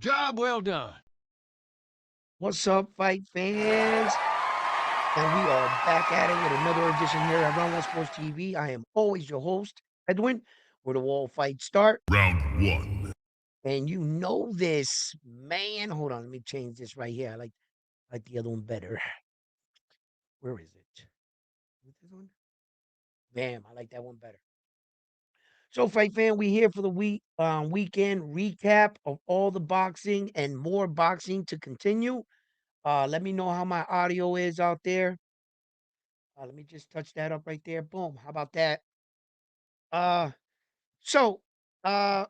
Job well done. What's up, fight fans? And we are back at it with another edition here at Round One Sports TV. I am always your host, Edwin, where the wall fights start. Round one. And you know this, man. Hold on, let me change this right here. I like the other one better. Where is it? Is this one? Bam, I like that one better. So, fight fan, we here for the weekend recap of all the boxing and more boxing to continue. Let me know how my audio is out there. Let me just touch that up right there. Boom. How about that? Uh, so, uh,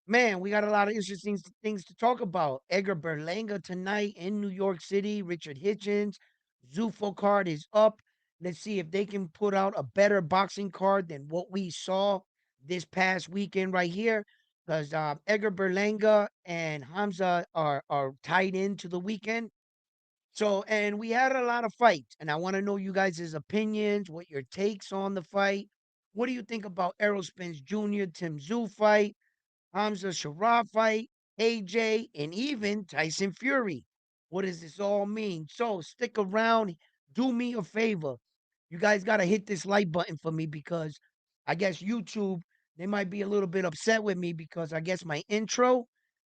man, we got a lot of interesting things to talk about. Edgar Berlanga tonight in New York City. Richard Hitchens. Zufo card is up. Let's see if they can put out a better boxing card than what we saw this past weekend right here. Because Edgar Berlanga and Hamza are tied into the weekend. So, and we had a lot of fights, and I want to know you guys' opinions, what your takes on the fight. What do you think about Errol Spence Jr., Tim Tszyu fight, Hamza Sharaf fight, AJ, and even Tyson Fury? What does this all mean? So, stick around. Do me a favor. You guys got to hit this like button for me because I guess YouTube, they might be a little bit upset with me because I guess my intro,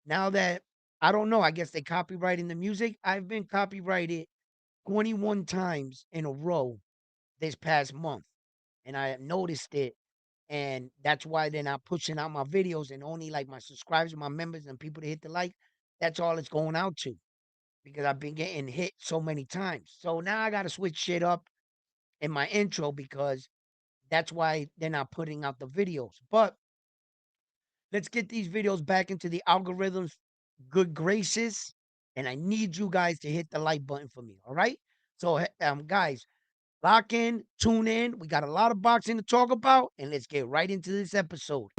now that I don't know. I guess they copyrighting the music. I've been copyrighted 21 times in a row this past month, and I noticed it. And that's why they're not pushing out my videos and only like my subscribers, my members, and people to hit the like. That's all it's going out to because I've been getting hit so many times. So now I got to switch shit up in my intro because that's why they're not putting out the videos. But let's get these videos back into the algorithm's good graces. And I need you guys to hit the like button for me. All right. So, guys, lock in, tune in. We got a lot of boxing to talk about. And let's get right into this episode.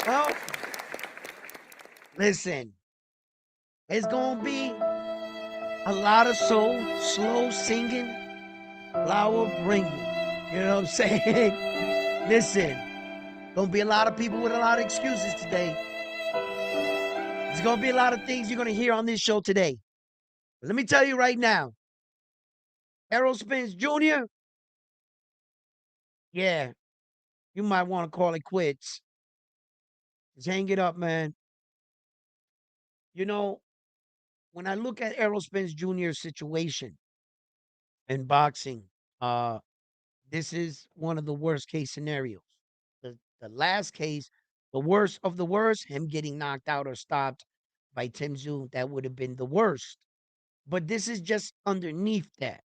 Well, listen, it's going to be a lot of soul, slow singing, flower bringing. You know what I'm saying? Listen, gonna be a lot of people with a lot of excuses today. There's gonna be a lot of things you're gonna hear on this show today. But let me tell you right now, Errol Spence Jr., yeah, you might want to call it quits. Just hang it up, man. You know, when I look at Errol Spence Jr.'s situation in boxing, uh, this is one of the worst case scenarios. The last case, the worst of the worst, him getting knocked out or stopped by Tim Tszyu, that would have been the worst. But this is just underneath that.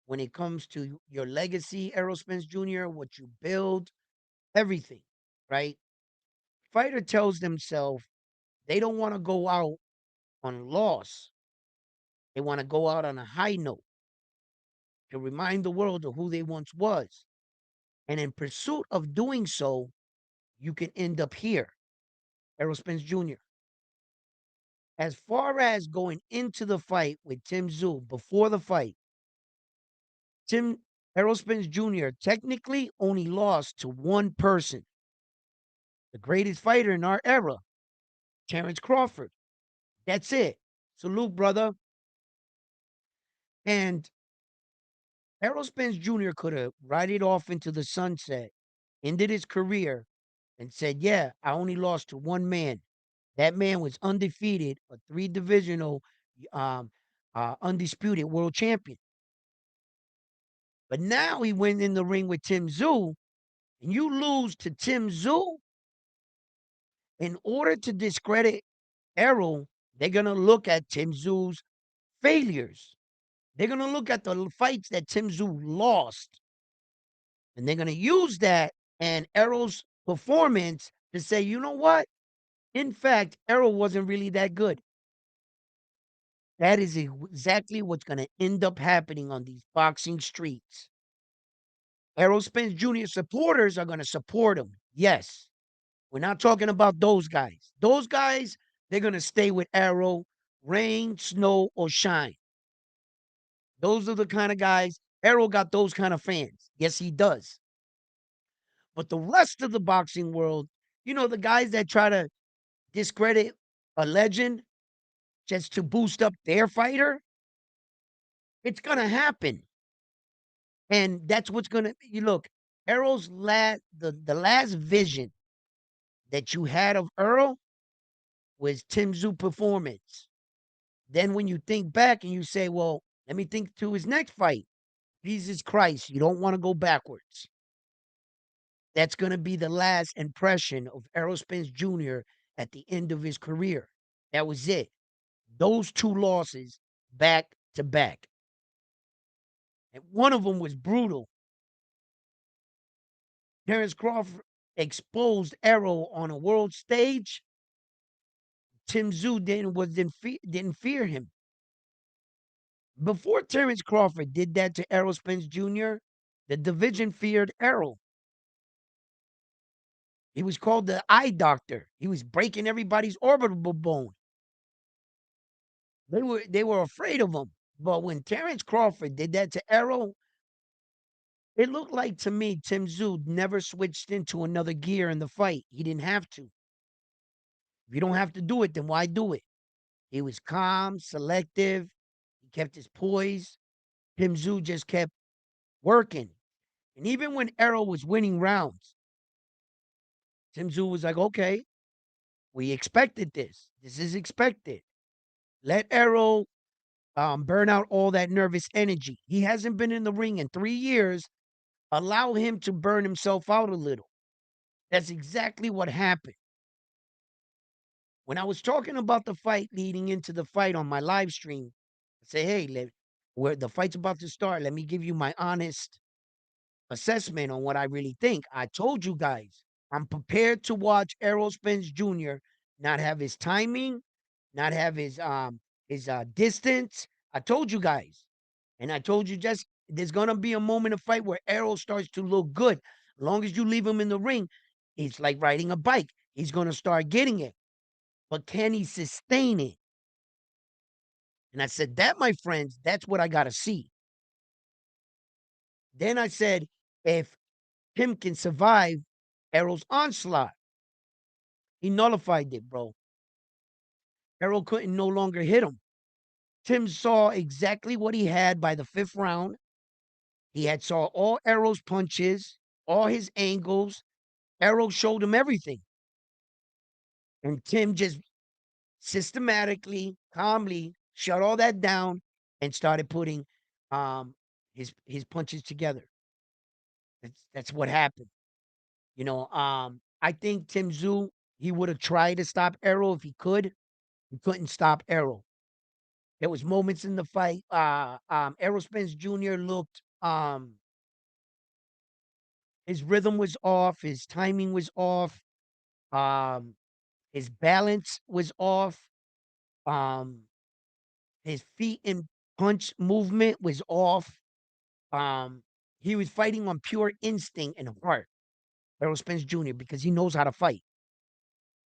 When it comes to your legacy, Errol Spence Jr., what you build, everything, right? Fighter tells themselves they don't want to go out on loss. They want to go out on a high note to remind the world of who they once was. And in pursuit of doing so, you can end up here, Errol Spence Jr. As far as going into the fight with Tim Tszyu before the fight, Tim Errol Spence Jr. technically only lost to one person, the greatest fighter in our era, Terrence Crawford. That's it. Salute, brother. And Errol Spence Jr. could have ridden off into the sunset, ended his career, and said, yeah, I only lost to one man. That man was undefeated, a three-divisional, um, undisputed world champion. But now he went in the ring with Tim Tszyu, and you lose to Tim Tszyu. In order to discredit Errol, they're going to look at Tim Tszyu's failures. They're going to look at the fights that Tim Tszyu lost, and they're going to use that and Errol's performance to say, you know what? In fact, Errol wasn't really that good. That is exactly what's going to end up happening on these boxing streets. Errol Spence Jr. supporters are going to support him. Yes. We're not talking about those guys. Those guys, they're going to stay with Errol, rain, snow, or shine. Those are the kind of guys. Errol got those kind of fans. Yes, he does. But the rest of the boxing world, the guys that try to discredit a legend just to boost up their fighter, it's going to happen. And that's what's going to, you look, Errol's the last vision that you had of Earl was Tszyu performance. Then when you think back and you say, well, let me think to his next fight. Jesus Christ, you don't want to go backwards. That's going to be the last impression of Errol Spence Jr. at the end of his career. That was it. Those two losses back to back. And one of them was brutal. Terence Crawford exposed Errol on a world stage. Tszyu didn't fear him. Before Terence Crawford did that to Errol Spence Jr., the division feared Errol. He was called the eye doctor. He was breaking everybody's orbital bone. They were afraid of him. But when Terence Crawford did that to Errol, it looked like to me Tszyu never switched into another gear in the fight. He didn't have to. If you don't have to do it, then why do it? He was calm, selective. He kept his poise. Tszyu just kept working. And even when Errol was winning rounds, Tszyu was like, okay, we expected this. This is expected. Let Errol burn out all that nervous energy. He hasn't been in the ring in 3 years. Allow him to burn himself out a little. That's exactly what happened. When I was talking about the fight leading into the fight on my live stream, I say, hey, where the fight's about to start, let me give you my honest assessment on what I really think. I told you guys, I'm prepared to watch Errol Spence Jr. not have his timing, not have his distance. I told you guys. And I told you just there's gonna be a moment of fight where Errol starts to look good. As long as you leave him in the ring, it's like riding a bike. He's gonna start getting it. But can he sustain it? And I said, that, my friends, that's what I gotta see. Then I said, if Tim can survive Errol's onslaught, he nullified it, bro. Errol couldn't no longer hit him. Tim saw exactly what he had by the 5th round. He had saw all Errol's punches, all his angles. Errol showed him everything. And Tim just systematically, calmly shut all that down and started putting his punches together. That's what happened. I think Tszyu, he would have tried to stop Errol if he could. He couldn't stop Errol. There was moments in the fight. Errol Spence Jr. looked his rhythm was off, his timing was off, um, his balance was off, um, his feet and punch movement was off. Um, he was fighting on pure instinct and heart, Errol Spence Jr., because he knows how to fight.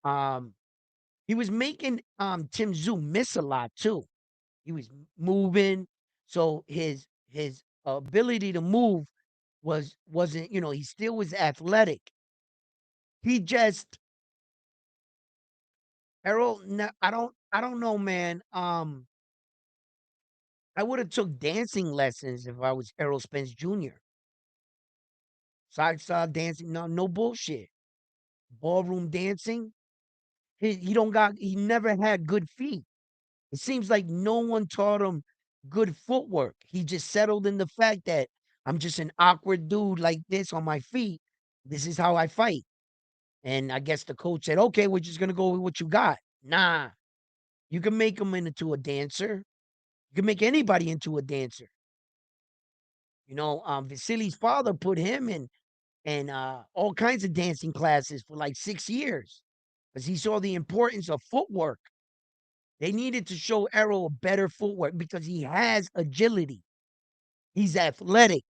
Um, he was making Tim Tszyu miss a lot too. He was moving, so his ability to move wasn't, he still was athletic. He just Errol, I don't know, man. I would have took dancing lessons if I was Errol Spence Jr. Salsa dancing, no bullshit. Ballroom dancing. He never had good feet. It seems like no one taught him good footwork. He just settled in the fact that I'm just an awkward dude like this on my feet. This is how I fight. And I guess the coach said, okay, we're just gonna go with what you got. Nah, you can make him into a dancer. You can make anybody into a dancer. Vasili's father put him in all kinds of dancing classes for like 6 years because he saw the importance of footwork. They needed to show Errol a better footwork because he has agility. He's athletic.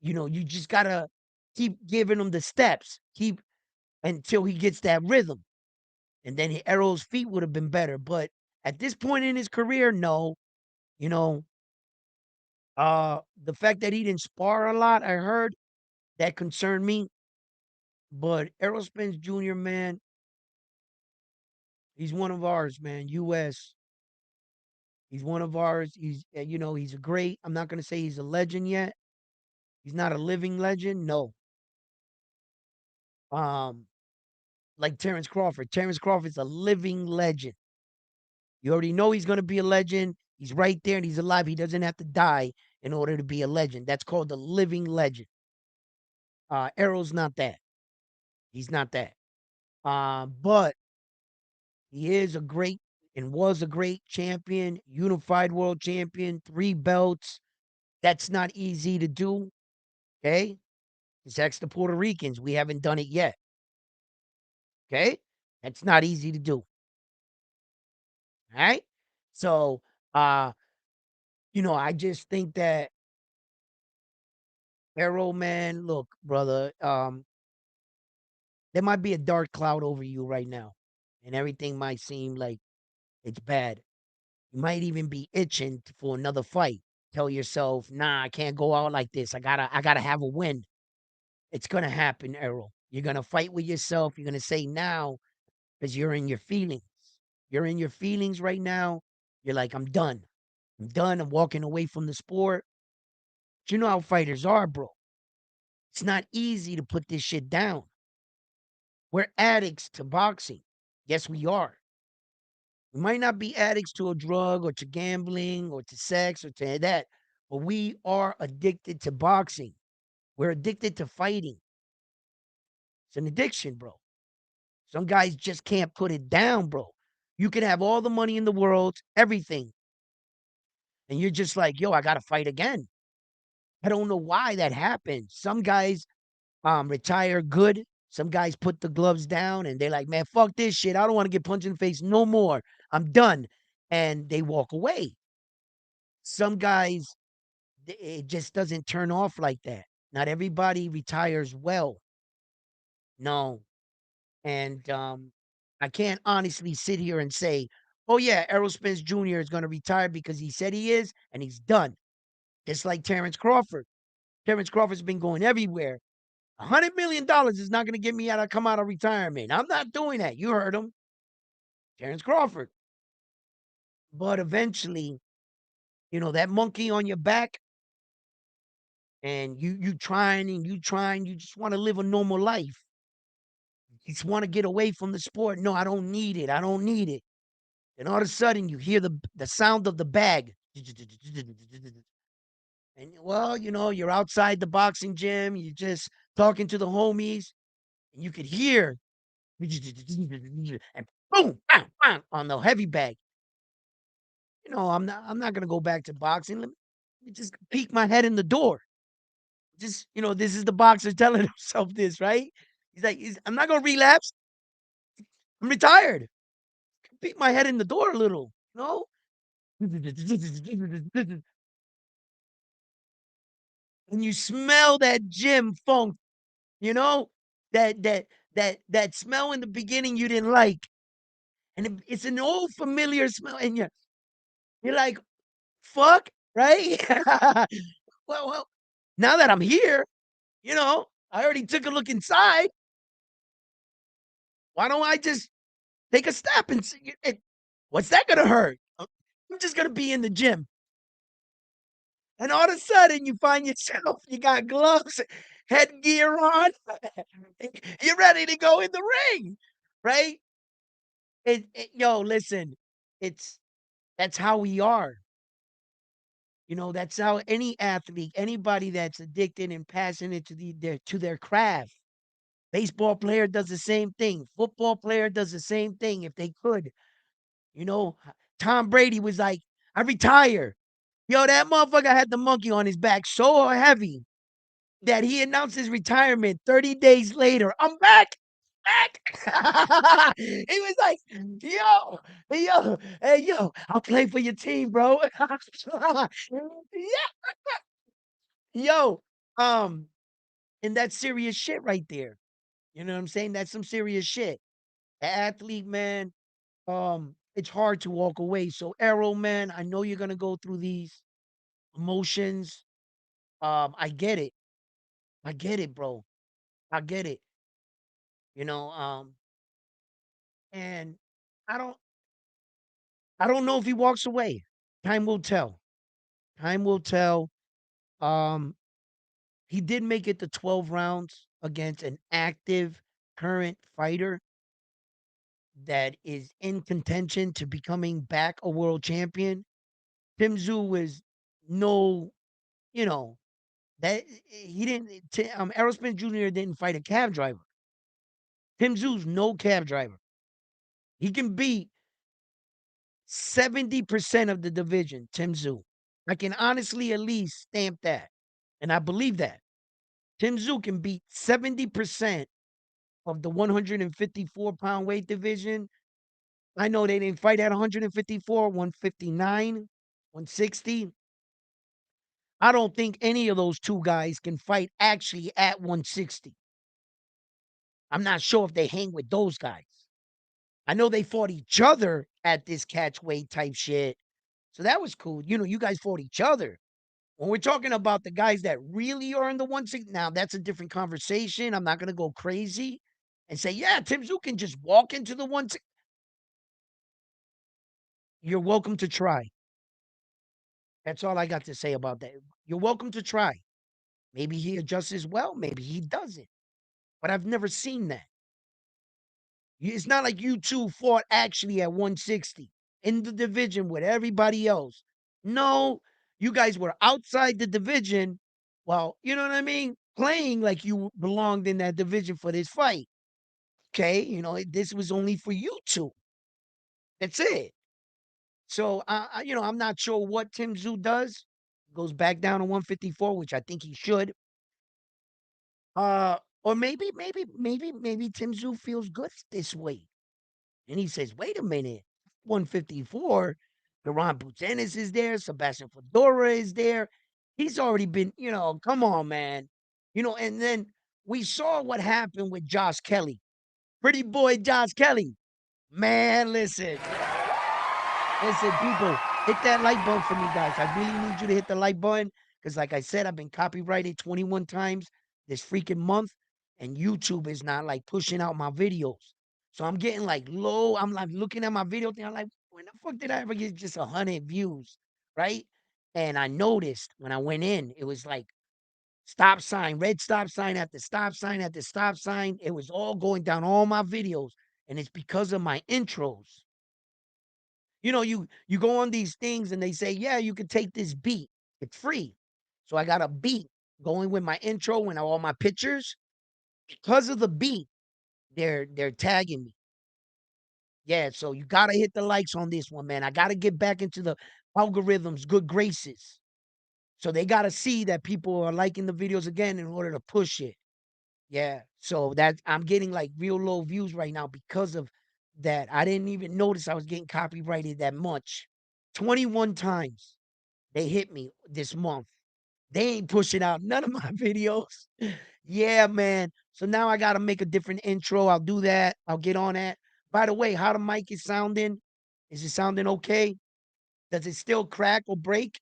You just gotta keep giving him the steps, keep until he gets that rhythm. And then Errol's feet would have been better. But at this point in his career, no. You know, the fact that he didn't spar a lot, I heard that concerned me. But Errol Spence Jr., man, he's one of ours, man. US. He's one of ours. He's a great. I'm not gonna say he's a legend yet. He's not a living legend, no. Um, like Terrence Crawford. Terrence Crawford's a living legend. You already know he's gonna be a legend. He's right there and he's alive. He doesn't have to die in order to be a legend. That's called a living legend. Errol's not that. He's not that. But he is a great and was a great champion, unified world champion, 3 belts. That's not easy to do. Okay. Just ask the Puerto Ricans. We haven't done it yet. Okay. That's not easy to do. All right. So, uh, I just think that Errol, man, look, brother, there might be a dark cloud over you right now, and everything might seem like it's bad. You might even be itching for another fight. Tell yourself, nah, I can't go out like this. I gotta have a win. It's gonna happen, Errol. You're gonna fight with yourself. You're gonna say now because you're in your feelings. You're in your feelings right now. You're like, I'm done. I'm done. I'm walking away from the sport. But you know how fighters are, bro. It's not easy to put this shit down. We're addicts to boxing. Yes, we are. We might not be addicts to a drug or to gambling or to sex or to that, but we are addicted to boxing. We're addicted to fighting. It's an addiction, bro. Some guys just can't put it down, bro. You can have all the money in the world, everything, and you're just like, yo, I got to fight again. I don't know why that happens. Some guys retire good. Some guys put the gloves down and they're like, man, fuck this shit. I don't want to get punched in the face no more. I'm done. And they walk away. Some guys, it just doesn't turn off like that. Not everybody retires well. No. And I can't honestly sit here and say, oh, yeah, Errol Spence Jr. is going to retire because he said he is and he's done. Just like Terrence Crawford. Terrence Crawford's been going everywhere. $100 million is not going to get me out of come out of retirement. I'm not doing that. You heard him, Terrence Crawford. But eventually, that monkey on your back, and you trying and you trying, you just want to live a normal life. You just want to get away from the sport. No, I don't need it. I don't need it. And all of a sudden, you hear the sound of the bag. And well, you're outside the boxing gym. You're just talking to the homies, and you could hear and boom, bam, bam, on the heavy bag. I'm not gonna go back to boxing. Let me just peek my head in the door. Just, this is the boxer telling himself this, right? He's like, I'm not gonna relapse. I'm retired. Peek my head in the door a little, and you smell that gym funk, you know, that smell in the beginning you didn't like, and it's an old familiar smell, and you're like, fuck, right? Well, now that I'm here, I already took a look inside. Why don't I just take a step and see what's that gonna hurt? I'm just gonna be in the gym. And all of a sudden you find yourself, you got gloves, headgear on, you're ready to go in the ring, right? Yo, listen, it's that's how we are. That's how any athlete, anybody that's addicted and passionate to their craft. Baseball player does the same thing. Football player does the same thing if they could. You know, Tom Brady was like, I retire. Yo, that motherfucker had the monkey on his back so heavy that he announced his retirement 30 days later. I'm back. Back. He was like, hey, yo, I'll play for your team, bro. Yeah, yo. Um, and that's serious shit right there. You know what I'm saying? That's some serious shit. The athlete, man, it's hard to walk away. So, Arrow, man, I know you're gonna go through these emotions. I get it. I get it, bro. I get it. You know, and I don't I don't know if he walks away. Time will tell. Time will tell. Um, he did make it to 12 rounds against an active current fighter that is in contention to becoming back a world champion. Tim Tszyu is no, you know, that he didn't. Errol Spence Jr. didn't fight a cab driver. Tim Tszyu's no cab driver. He can beat 70% of the division. Tim Tszyu. I can honestly at least stamp that, and I believe that Tim Tszyu can beat 70% of the 154-pound weight division. I know they didn't fight at 154, 159, 160. I don't think any of those two guys can fight actually at 160. I'm not sure if they hang with those guys. I know they fought each other at this catch weight type shit. So that was cool. You know, you guys fought each other. When we're talking about the guys that really are in the 160, now that's a different conversation. I'm not going to go crazy and say, yeah, Tim Tszyu can just walk into the 160. You're welcome to try. That's all I got to say about that. You're welcome to try. Maybe he adjusts as well. Maybe he doesn't. But I've never seen that. It's not like you two fought actually at 160 in the division with everybody else. No, you guys were outside the division. Well, you know what I mean? Playing like you belonged in that division for this fight. Okay, this was only for you two. That's it. So, I'm not sure what Tim Tszyu does. Goes back down to 154, which I think he should. Or maybe Tim Tszyu feels good this way. And he says, wait a minute, 154, Duran Butenis is there, Sebastian Fedora is there. He's already been, come on, man. And then we saw what happened with Josh Kelly. Pretty boy Josh Kelly. Man, listen. Listen, people, hit that like button for me, guys. I really need you to hit the like button because, like I said, I've been copyrighted 21 times this freaking month, and YouTube is not like pushing out my videos. So I'm getting like low. I'm like looking at my video thing. I'm like, when the fuck did I ever get just 100 views? Right. And I noticed when I went in, it was like stop sign, red stop sign at the stop sign at the stop sign. It was all going down all my videos. And it's because of my intros. You go on these things and they say, yeah, you can take this beat. It's free. So I got a beat going with my intro and all my pictures. Because of the beat, they're tagging me. Yeah, so you gotta hit the likes on this one, man. I gotta get back into the algorithms, good graces. So they gotta see that people are liking the videos again in order to push it. Yeah. So that I'm getting like real low views right now because of that. I didn't even notice I was getting copyrighted that much. 21 times they hit me this month. They ain't pushing out none of my videos. Yeah, man. So now I got to make a different intro. I'll do that. I'll get on that. By the way, how the mic is sounding? Is it sounding okay? Does it still crack or break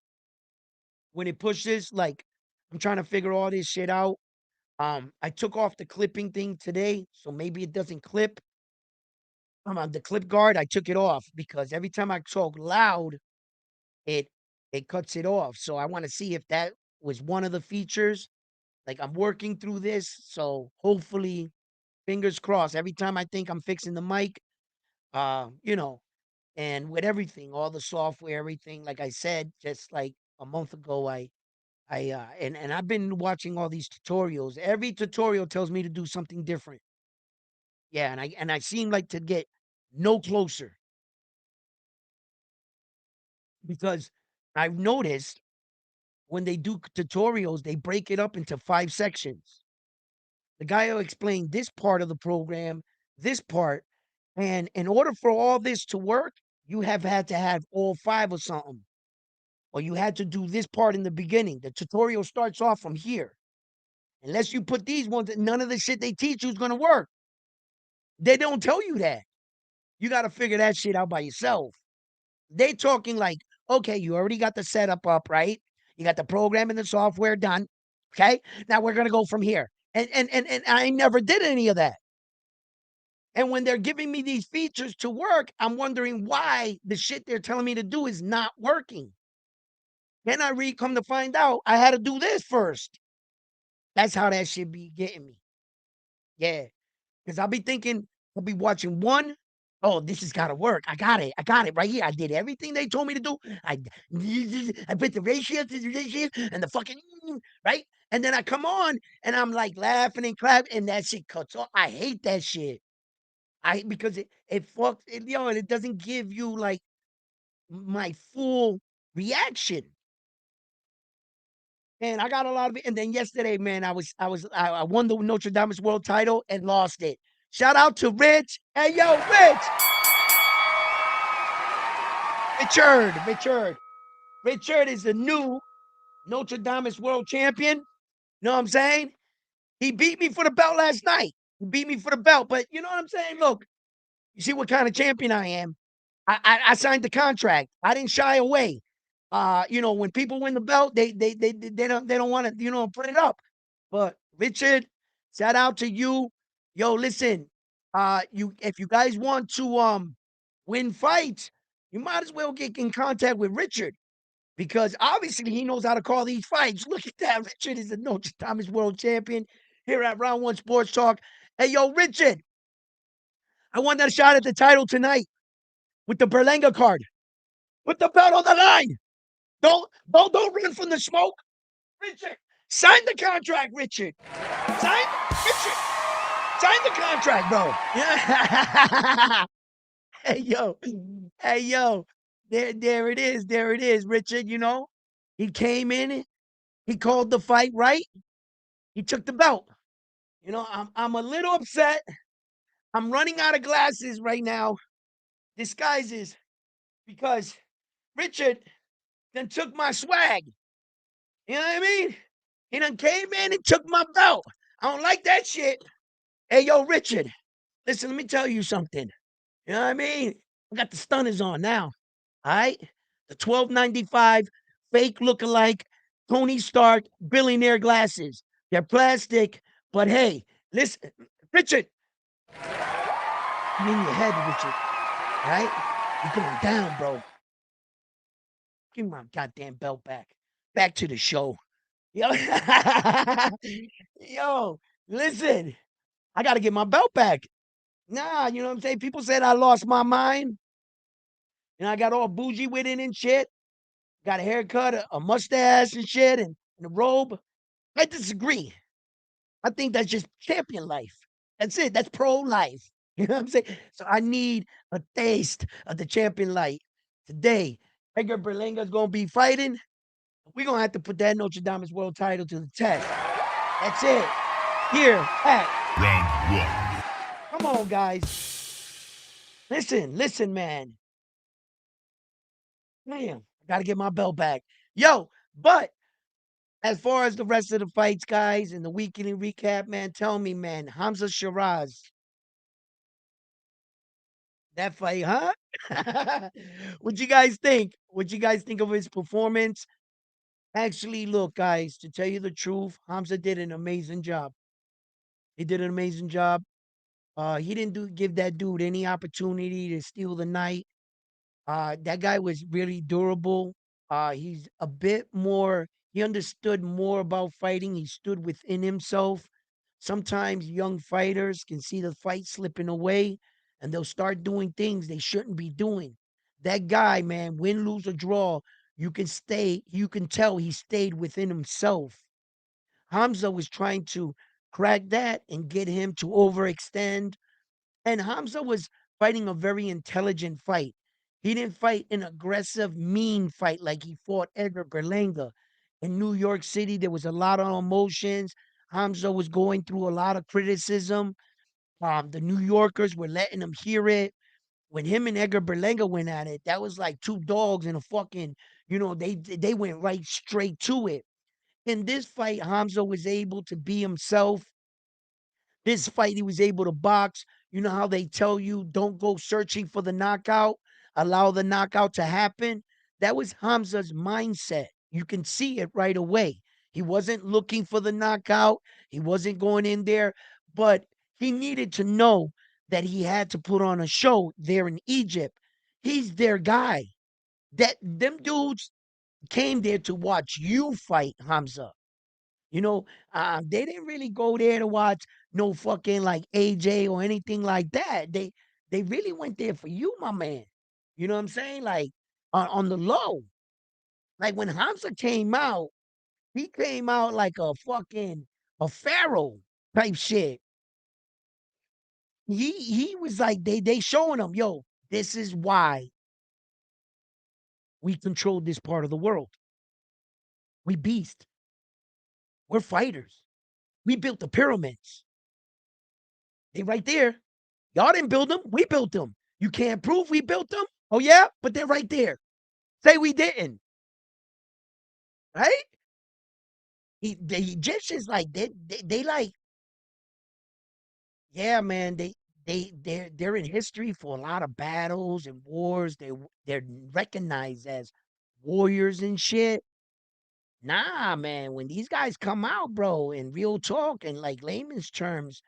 when it pushes? Like, I'm trying to figure all this shit out. I took off the clipping thing today, so maybe it doesn't clip. On the clip guard, I took it off because every time I talk loud, it it cuts it off. So I want to see if that was one of the features. Like I'm working through this, so hopefully, fingers crossed. Every time I think I'm fixing the mic, uh, you know, and with everything, all the software, everything, like I said, just like a month ago, and I've been watching all these tutorials. Every tutorial tells me to do something different. Yeah, and I seem like to get no closer because I've noticed when they do tutorials, they break it up into 5 sections. The guy will explain this part of the program, this part, and in order for all this to work, you have had to have all 5 or something, or you had to do this part in the beginning. The tutorial starts off from here. Unless you put these ones, none of the shit they teach you is going to work. They don't tell you that. You got to figure that shit out by yourself. They talking like, okay, you already got the setup up, right? You got the program and the software done. Okay. Now we're going to go from here. And I never did any of that. And when they're giving me these features to work, I'm wondering why the shit they're telling me to do is not working. Then I come to find out I had to do this first. That's how that shit be getting me. Yeah. Because I'll be thinking, I'll be watching one. Oh, this has got to work. I got it. I got it right here. I did everything they told me to do. I put the ratio to the ratio and the fucking right. And then I come on and I'm like laughing and clapping, and that shit cuts off. I hate that shit. Because it fucks it, and it doesn't give you like my full reaction. And I got a lot of it. And then yesterday, man, I won the Notre Dame's world title and lost it. Shout out to Rich. Hey, yo, Richard is the new Notre Dame's world champion. Know what I'm saying? He beat me for the belt last night. He beat me for the belt. But you know what I'm saying? Look, you see what kind of champion I am. I signed the contract. I didn't shy away. When people win the belt, they don't want to, put it up. But Richard, shout out to you. Yo, listen, if you guys want to win fights, you might as well get in contact with Richard because obviously he knows how to call these fights. Look at that. Richard is the Notre Thomas world champion here at Round One Sports Talk. Hey, yo, Richard, I want that shot at the title tonight with the Berlanga card. Put the belt on the line. Don't run from the smoke. Richard, sign the contract, Richard. Richard, sign the contract, bro. Hey, yo. Hey, yo. There it is. There it is, Richard. He came in, he called the fight right. He took the belt. I'm a little upset. I'm running out of glasses right now. Disguises because Richard then took my swag. You know what I mean? He done came in and took my belt. I don't like that shit. Hey, yo, Richard, listen, let me tell you something. You know what I mean? I got the stunners on now. All right? The 12.95 fake lookalike Tony Stark billionaire glasses. They're plastic, but hey, listen, Richard, I'm in your head, Richard. All right? You're going down, bro. Give me my goddamn belt back. Back to the show. Yo, yo, listen, I got to get my belt back. Nah, you know what I'm saying? People said I lost my mind. I got all bougie with it and shit. Got a haircut, a mustache and shit, and a robe. I disagree. I think that's just champion life. That's it. That's pro life. You know what I'm saying? So I need a taste of the champion life today. Edgar Berlinga's gonna be fighting. We're gonna have to put that Notre Dame's world title to the test. That's it. Here at Round One. Come on, guys. Listen, man. Man, I gotta get my belt back. Yo, but as far as the rest of the fights, guys, and the weekly recap, man, tell me, man, Hamza Shiraz, that fight, huh? What you guys think? What you guys think of his performance? Actually, look, guys, to tell you the truth, Hamza did an amazing job. He did an amazing job. He didn't give that dude any opportunity to steal the night. That guy was really durable. He's a bit more, he understood more about fighting. He stood within himself. Sometimes young fighters can see the fight slipping away and they'll start doing things they shouldn't be doing. That guy, man, win, lose, or draw, you can tell he stayed within himself. Hamza was trying to crack that and get him to overextend, and Hamza was fighting a very intelligent fight. He didn't fight an aggressive, mean fight like he fought Edgar Berlanga. In New York City, there was a lot of emotions. Hamza was going through a lot of criticism. The New Yorkers were letting him hear it. When him and Edgar Berlanga went at it, that was like two dogs in a fucking, they went right straight to it. In this fight, Hamza was able to be himself. This fight, he was able to box. You know how they tell you don't go searching for the knockout, allow the knockout to happen? That was Hamza's mindset. You can see it right away. He wasn't looking for the knockout, he wasn't going in there, but he needed to know that he had to put on a show there in Egypt. He's their guy. That them dudes came there to watch you fight, Hamza. You know, they didn't really go there to watch no fucking like AJ or anything like that. They really went there for you, my man. You know what I'm saying? Like on the low. Like when Hamza came out, he came out like a pharaoh type shit. He was like they showing him, yo, this is why we control this part of the world. We beast. We're fighters. We built the pyramids. They right there. Y'all didn't build them. We built them. You can't prove we built them. Oh yeah, but they're right there. Say we didn't, right? The Egyptians like they like, yeah, man. They're in history for a lot of battles and wars. They're recognized as warriors and shit. Nah, man. When these guys come out, bro, in real talk and like layman's terms,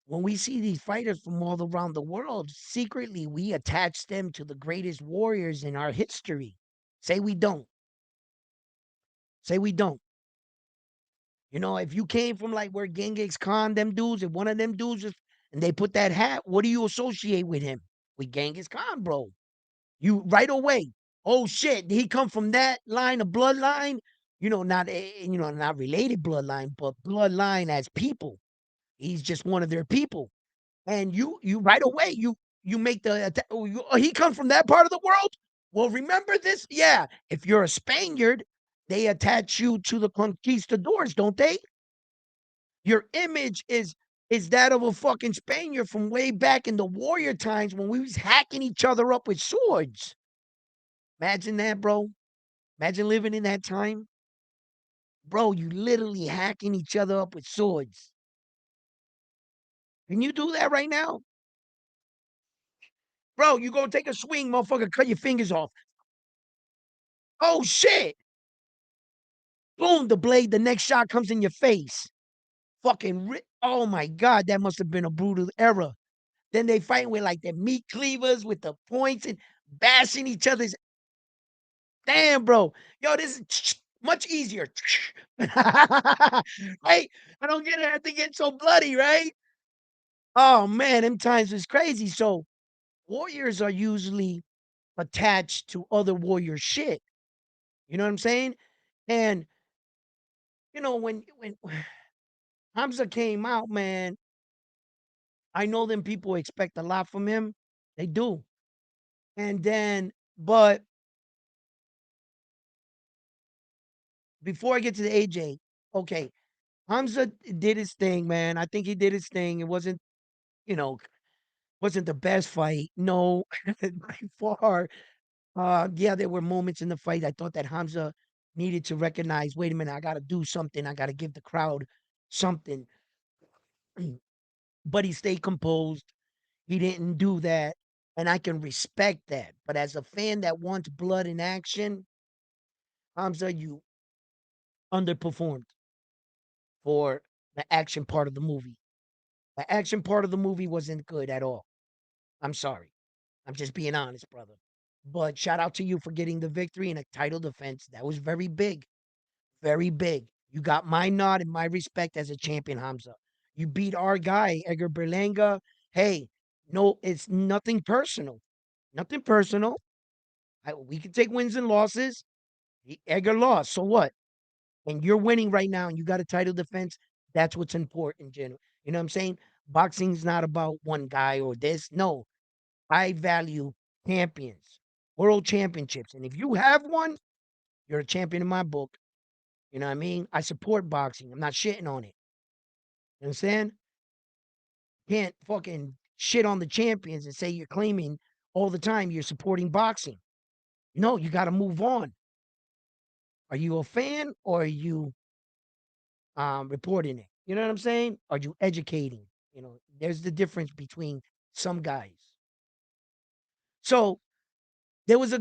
when we see these fighters from all around the world, secretly we attach them to the greatest warriors in our history. Say we don't. Say we don't. You know, if you came from like where Genghis Khan, them dudes, if one of them dudes is, and they put that hat, what do you associate with him? With Genghis Khan, bro. You right away. Oh shit, did he come from that line of bloodline? Not related bloodline, but bloodline as people. He's just one of their people. And you right away you make the he comes from that part of the world. Well, remember this, yeah. If you're a Spaniard, they attach you to the conquistadors, don't they? Your image is that of a fucking Spaniard from way back in the warrior times when we was hacking each other up with swords. Imagine that, bro. Imagine living in that time, bro. You literally hacking each other up with swords. Can you do that right now, bro? You gonna take a swing, motherfucker, cut your fingers off. Oh shit! Boom, the blade, the next shot comes in your face. Oh my God, that must have been a brutal era. Then they fighting with like the meat cleavers with the points and bashing each other's. Damn, bro. Yo, this is much easier. Right? I don't get it. I think it's so bloody, right? Oh man, them times was crazy. So warriors are usually attached to other warrior shit. You know what I'm saying? And when Hamza came out, man, I know them people expect a lot from him. They do. And then, but before I get to the AJ, okay, Hamza did his thing, man. I think he did his thing. It you know, wasn't the best fight. No, by far. Yeah, there were moments in the fight I thought that Hamza needed to recognize, wait a minute, I gotta do something. I gotta give the crowd something. But he stayed composed. He didn't do that. And I can respect that. But as a fan that wants blood in action, Hamza, you underperformed for the action part of the movie. The action part of the movie wasn't good at all. I'm sorry. I'm just being honest, brother. But shout out to you for getting the victory in a title defense. That was very big. Very big. You got my nod and my respect as a champion, Hamza. You beat our guy, Edgar Berlanga. Hey, no, it's nothing personal. Nothing personal. We can take wins and losses. Edgar lost. So what? And you're winning right now and you got a title defense. That's what's important, Jen. You know what I'm saying? Boxing's not about one guy or this. No, I value champions, world championships. And if you have one, you're a champion in my book. You know what I mean? I support boxing. I'm not shitting on it. You understand? Can't fucking shit on the champions and say you're claiming all the time you're supporting boxing. No, you got to move on. Are you a fan or are you reporting it. You know what I'm saying? Are you educating? There's the difference between some guys. So there was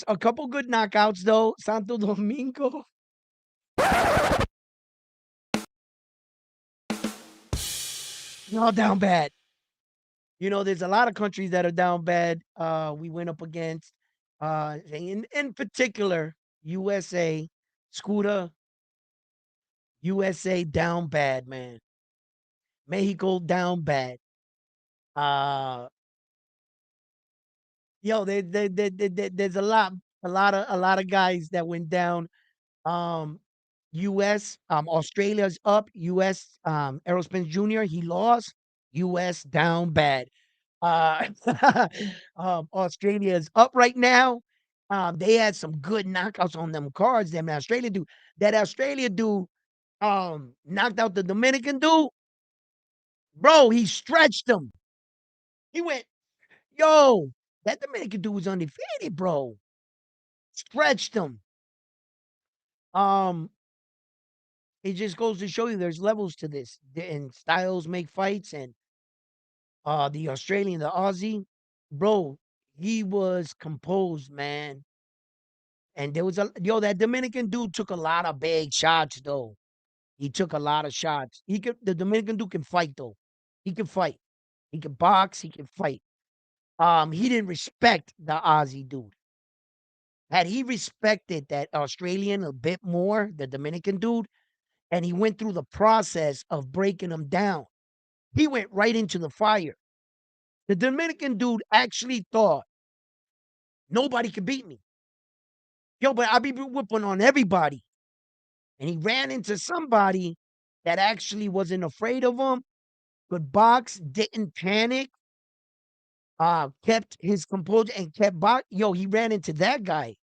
a couple good knockouts though. Santo Domingo, all down bad. There's a lot of countries that are down bad. We went up against, in particular, USA, Scooter, USA down bad, man. Mexico down bad. Uh, there's a lot of guys that went down. Um, US, Australia's up. US, Errol Spence Jr. He lost. US down bad. Uh, Australia is up right now. They had some good knockouts on them cards. Them Australia dude. That Australia dude, knocked out the Dominican dude. Bro, he stretched him. He went, yo, that Dominican dude was undefeated, bro. Stretched him. Um, it just goes to show you there's levels to this. And styles make fights. And the Australian, the Aussie, bro, he was composed, man. And there was that Dominican dude took a lot of big shots though. He took a lot of shots. The Dominican dude can fight though. He can fight. He can box. He can fight. He didn't respect the Aussie dude. Had he respected that Australian a bit more, the Dominican dude, and he went through the process of breaking him down, he went right into the fire. The Dominican dude actually thought nobody could beat me. Yo, but I be whipping on everybody. And he ran into somebody that actually wasn't afraid of him, could box, didn't panic, kept his composure and kept box. Yo, he ran into that guy.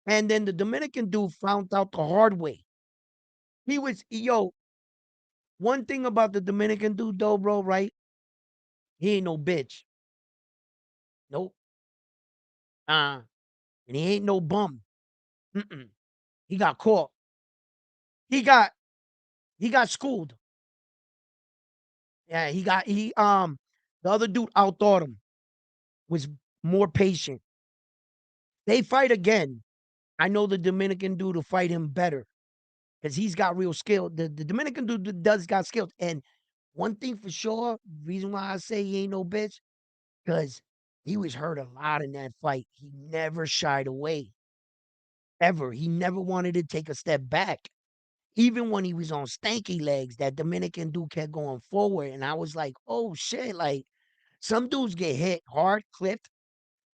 And then the Dominican dude found out the hard way. One thing about the Dominican dude though, bro, right? He ain't no bitch. Nope. Uh, and he ain't no bum. Mm-mm. He got caught. He got he got schooled. Yeah, the other dude outthought him, was more patient. They fight again. I know the Dominican dude will fight him better because he's got real skill. The Dominican dude does got skills. And one thing for sure, reason why I say he ain't no bitch, because he was hurt a lot in that fight. He never shied away. Ever. He never wanted to take a step back. Even when he was on stanky legs, that Dominican dude kept going forward. And I was like, oh shit, like some dudes get hit hard, clipped,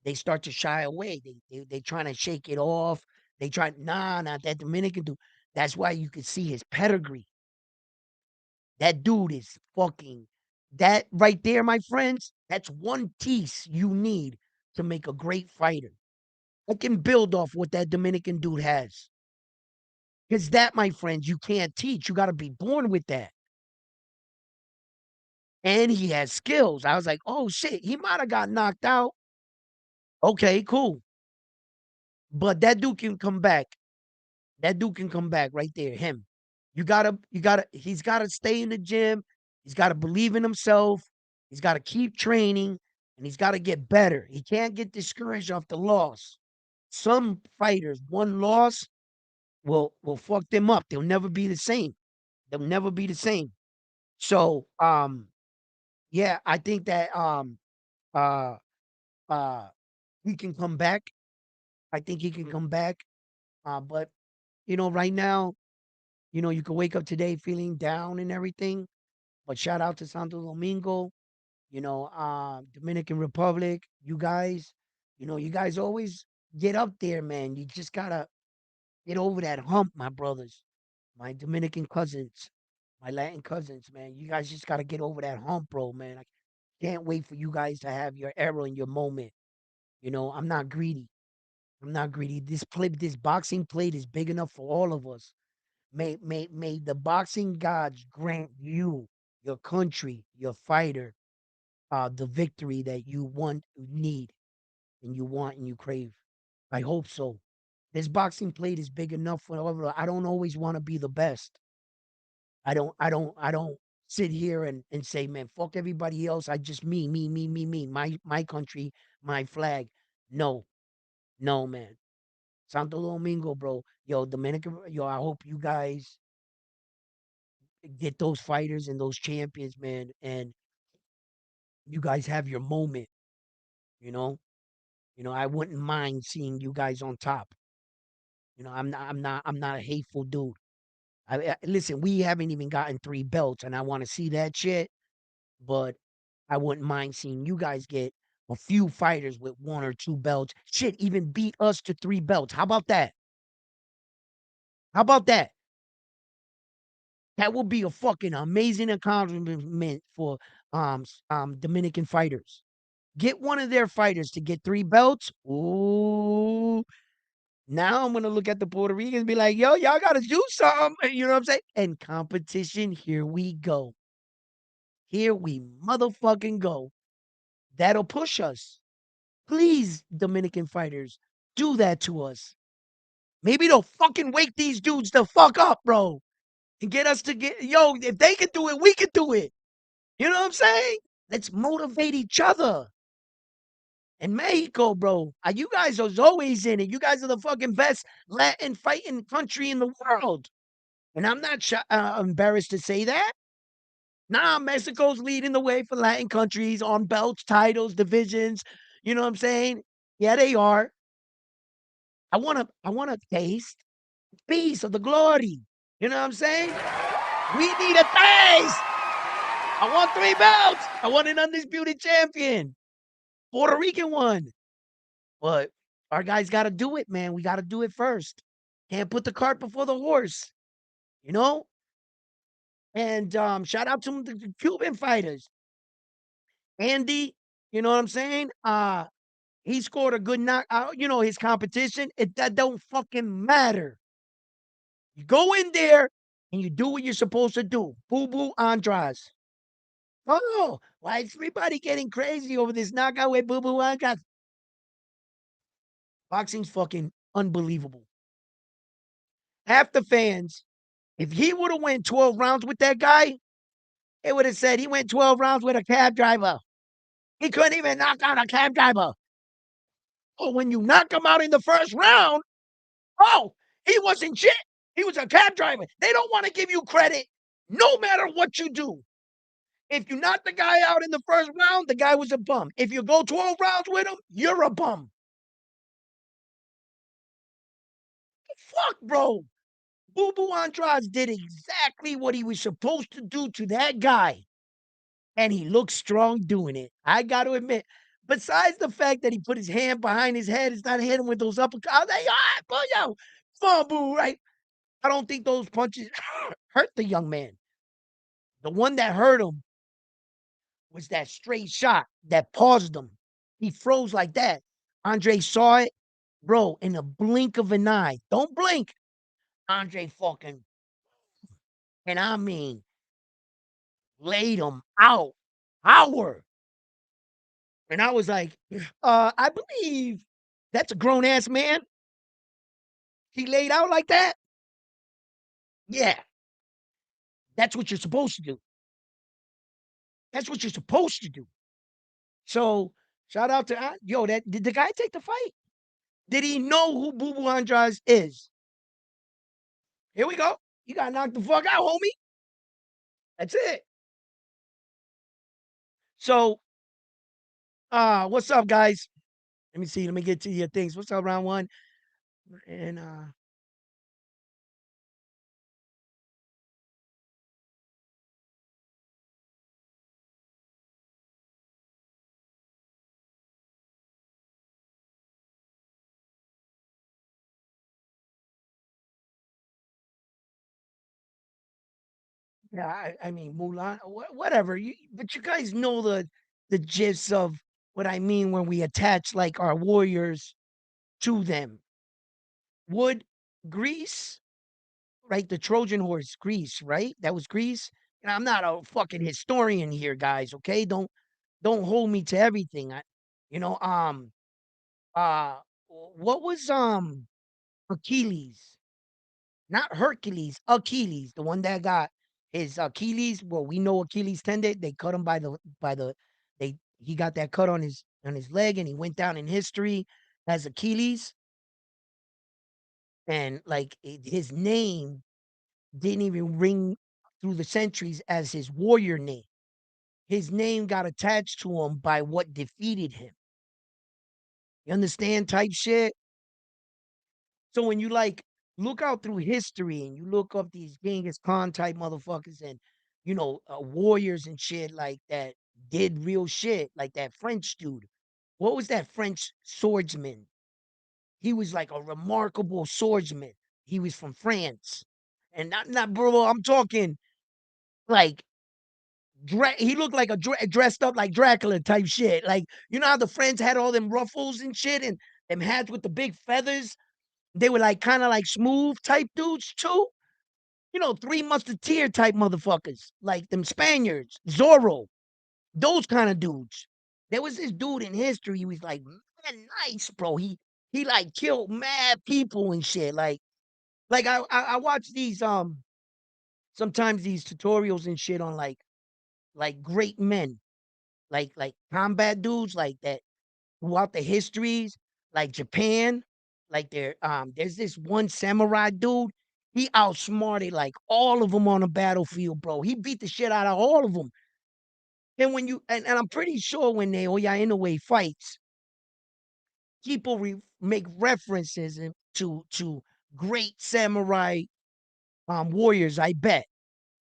they start to shy away. They trying to shake it off. They try, nah, not that Dominican dude. That's why you can see his pedigree. That dude is fucking that right there, my friends. That's one piece you need to make a great fighter. I can build off what that Dominican dude has. Because that, my friends, you can't teach. You got to be born with that. And he has skills. I was like, oh shit, he might have got knocked out. Okay, cool. But that dude can come back. That dude can come back right there. Him. He's gotta stay in the gym. He's gotta believe in himself. He's gotta keep training and he's gotta get better. He can't get discouraged off the loss. Some fighters, one loss will fuck them up. They'll never be the same. They'll never be the same. So yeah, I think that uh uh he can come back. I think he can come back. But right now, you can wake up today feeling down and everything. But shout out to Santo Domingo, Dominican Republic, you guys always get up there, man. You just gotta get over that hump, my brothers, my Dominican cousins, my Latin cousins, man. You guys just gotta get over that hump, bro, man. I can't wait for you guys to have your era and your moment. I'm not greedy. I'm not greedy. This boxing plate is big enough for all of us. May the boxing gods grant you, your country, your fighter, the victory that you want, you need, and you want and you crave. I hope so. This boxing plate is big enough for all. I don't always want to be the best. I don't sit here and say, man, fuck everybody else. I just me, my country, my flag. No, no, man. Santo Domingo, bro. Yo, Dominican, yo, I hope you guys get those fighters and those champions, man, and you guys have your moment, you know? I wouldn't mind seeing you guys on top. I'm not a hateful dude. Listen, we haven't even gotten 3 belts and I want to see that shit, but I wouldn't mind seeing you guys get a few fighters with 1 or 2 belts. Shit, even beat us to 3 belts. How about that? How about that? That would be a fucking amazing accomplishment for Dominican fighters. Get one of their fighters to get 3 belts. Ooh. Now I'm gonna look at the Puerto Ricans and be like, yo, y'all gotta do something. You know what I'm saying? And competition, here we go. Here we motherfucking go. That'll push us. Please, Dominican fighters, do that to us. Maybe they'll fucking wake these dudes the fuck up, bro. And get us to get, yo, if they can do it, we can do it. You know what I'm saying? Let's motivate each other. And Mexico, bro, you guys are always in it. You guys are the fucking best Latin fighting country in the world. And I'm not embarrassed to say that. Nah, Mexico's leading the way for Latin countries on belts, titles, divisions. You know what I'm saying? Yeah, they are. I wanna taste piece of the glory. You know what I'm saying? We need a taste. I want 3 belts. I want an undisputed champion. Puerto Rican one. But our guys got to do it, man. We got to do it first. Can't put the cart before the horse, you know? And shout out to the Cuban fighters. Andy, you know what I'm saying? He scored a good knock. His competition, that don't fucking matter. You go in there and you do what you're supposed to do. Boo boo Andras. Oh, why is everybody getting crazy over this knockout with Boo Boo Andras? Boxing's fucking unbelievable. Half the fans, if he would have went 12 rounds with that guy, it would have said he went 12 rounds with a cab driver. He couldn't even knock out a cab driver. Oh, when you knock him out in the first round, oh, he wasn't shit. He was a cab driver. They don't want to give you credit no matter what you do. If you knock the guy out in the first round, the guy was a bum. If you go 12 rounds with him, you're a bum. Fuck, bro. Boo Boo Andrade did exactly what he was supposed to do to that guy. And he looked strong doing it. I got to admit, besides the fact that he put his hand behind his head, it's not hitting with those uppercuts. I was like, yo, come on, Boo, right? I don't think those punches hurt the young man. The one that hurt him was that straight shot that paused him. He froze like that. Andre saw it, bro, in a blink of an eye. Don't blink. Andre fucking, and I mean, laid him out. Power. And I was like, I believe that's a grown ass man. He laid out like that. Yeah, that's what you're supposed to do. That's what you're supposed to do. So shout out to yo. That did the guy take the fight? Did he know who Boo Boo Andrade is? Here we go. You got knocked the fuck out, homie. That's it. So, what's up, guys? Let me see. Let me get to your things. What's up, round one? And yeah, I mean Mulan, whatever. But you guys know the gist of what I mean when we attach like our warriors to them. Would Greece, right? The Trojan horse, Greece, right? That was Greece. And I'm not a fucking historian here, guys. Okay, don't hold me to everything. You know, uh, what was Achilles? Not Hercules, Achilles, the one that got his Achilles. Well, we know Achilles tendon. They cut him by the they he got that cut on his leg, and he went down in history as Achilles. And like his name didn't even ring through the centuries as his warrior name. His name got attached to him by what defeated him. You understand type shit? So when you like look out through history and you look up these Genghis Khan type motherfuckers and warriors and shit like that did real shit, like that French dude. What was that French swordsman? He was like a remarkable swordsman. He was from France. And not bro, I'm talking like he looked like dressed up like Dracula type shit. Like, you know how the French had all them ruffles and shit and them hats with the big feathers? They were like kind of like smooth type dudes too. Three musketeer type motherfuckers, like them Spaniards, Zorro, those kind of dudes. There was this dude in history. He was like, man, nice, bro. He like killed mad people and shit. Like I watch these sometimes these tutorials and shit on like great men, like combat dudes like that throughout the histories, like Japan, like there's this one samurai dude. He outsmarted like all of them on the battlefield, bro. He beat the shit out of all of them. And when you and I'm pretty sure when they Inoue fights, people make references to great samurai warriors. I bet.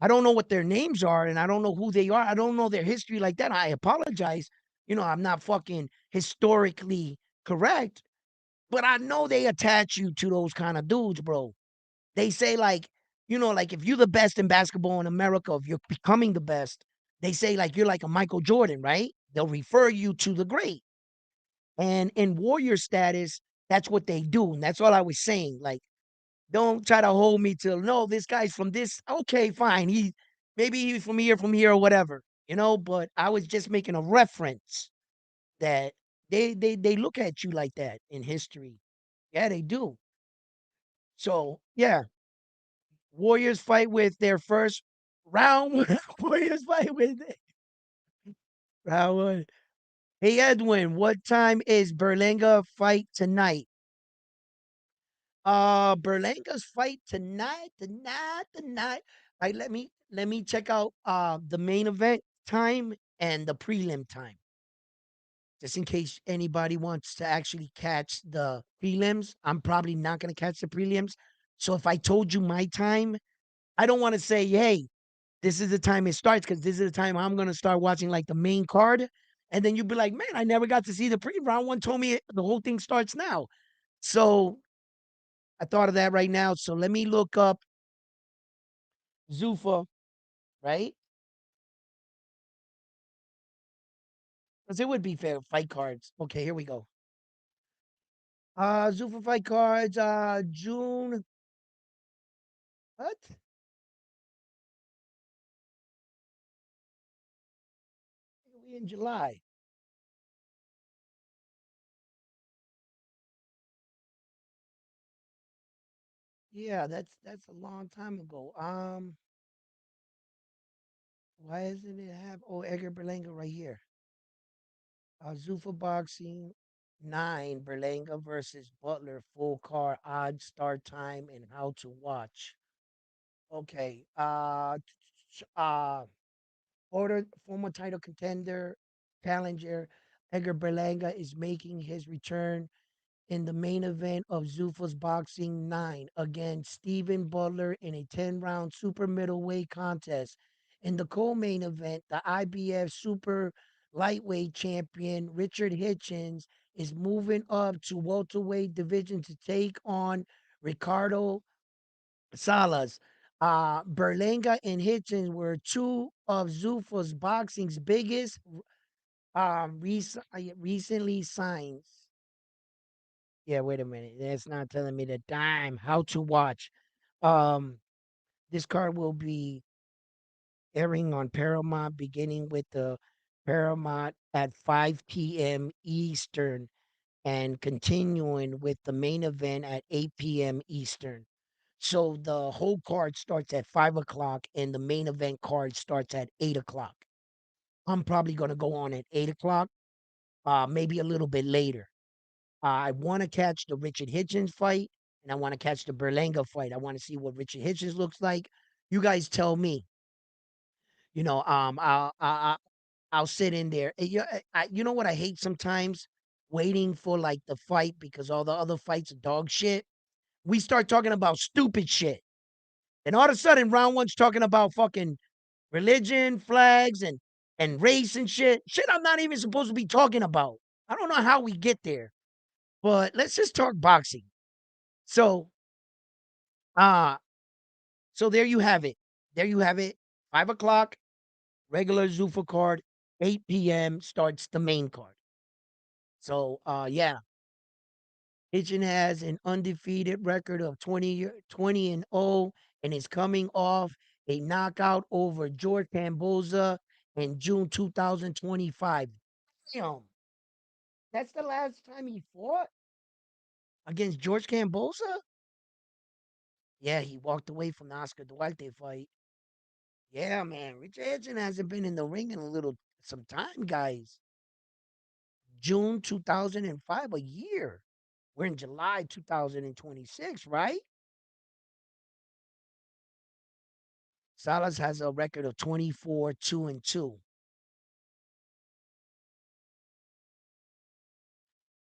I don't know what their names are, and I don't know who they are. I don't know their history like that. I apologize. I'm not fucking historically correct, but I know they attach you to those kind of dudes, bro. They say like if you're the best in basketball in America, if you're becoming the best, they say like you're like a Michael Jordan, right? They'll refer you to the great. And in warrior status, that's what they do. And that's all I was saying. Like, don't try to hold me to no, this guy's from this. Okay, fine. Maybe he's from here, or whatever, but I was just making a reference that they look at you like that in history. Yeah, they do. So yeah, Warriors fight with their first round. Warriors fight with round one. Hey Edwin, what time is Berlanga fight tonight? Berlanga's fight tonight. All right, let me check out the main event time and the prelim time. Just in case anybody wants to actually catch the prelims. I'm probably not gonna catch the prelims. So if I told you my time, I don't want to say, hey, this is the time it starts because this is the time I'm gonna start watching like the main card. And then you'd be like, man, I never got to see the pre round one told me the whole thing starts now. So I thought of that right now. So let me look up Zuffa, right? Because it would be fair fight cards. Okay, here we go. Zuffa fight cards, June. What? We in July. Yeah, that's a long time ago. Why isn't it have Edgar Berlanga right here? Zuffa boxing 9 Berlanga versus Butler full car odd start time and how to watch. Okay. Order former title contender, challenger Edgar Berlanga is making his return in the main event of Zuffa's Boxing 9 against Stephen Butler in a 10-round super middleweight contest. In the co-main event, the IBF super lightweight champion Richard Hitchens is moving up to welterweight division to take on Ricardo Salas. Berlanga and Hitchens were two of Zuffa's boxing's biggest recently signed. Yeah, wait a minute. That's not telling me the time. How to watch. Um, this card will be airing on Paramount beginning with the Paramount at 5 p.m. Eastern and continuing with the main event at 8 p.m. Eastern. So the whole card starts at 5 o'clock, and the main event card starts at 8 o'clock. I'm probably gonna go on at 8 o'clock, maybe a little bit later. I want to catch the Richard Hitchens fight, and I want to catch the Berlanga fight. I want to see what Richard Hitchens looks like. You guys tell me. You know, I'll sit in there. You know what I hate sometimes? Waiting for like the fight because all the other fights are dog shit. We start talking about stupid shit. And all of a sudden, round one's talking about fucking religion, flags, and race and shit. Shit I'm not even supposed to be talking about. I don't know how we get there. But let's just talk boxing. So, uh, so there you have it. There you have it. 5 o'clock, regular Zuffa card. 8 p.m. starts the main card. So yeah, Hitchin has an undefeated record of 20-0 and is coming off a knockout over George Camboza in June 2025. Damn, that's the last time he fought against George Camboza? Yeah, he walked away from the Oscar Duarte fight. Yeah, man. Richard Hitchin hasn't been in the ring in a little some time, guys. June 2005, a year. We're in July 2026, right? Salas has a record of 24, 2 and 2.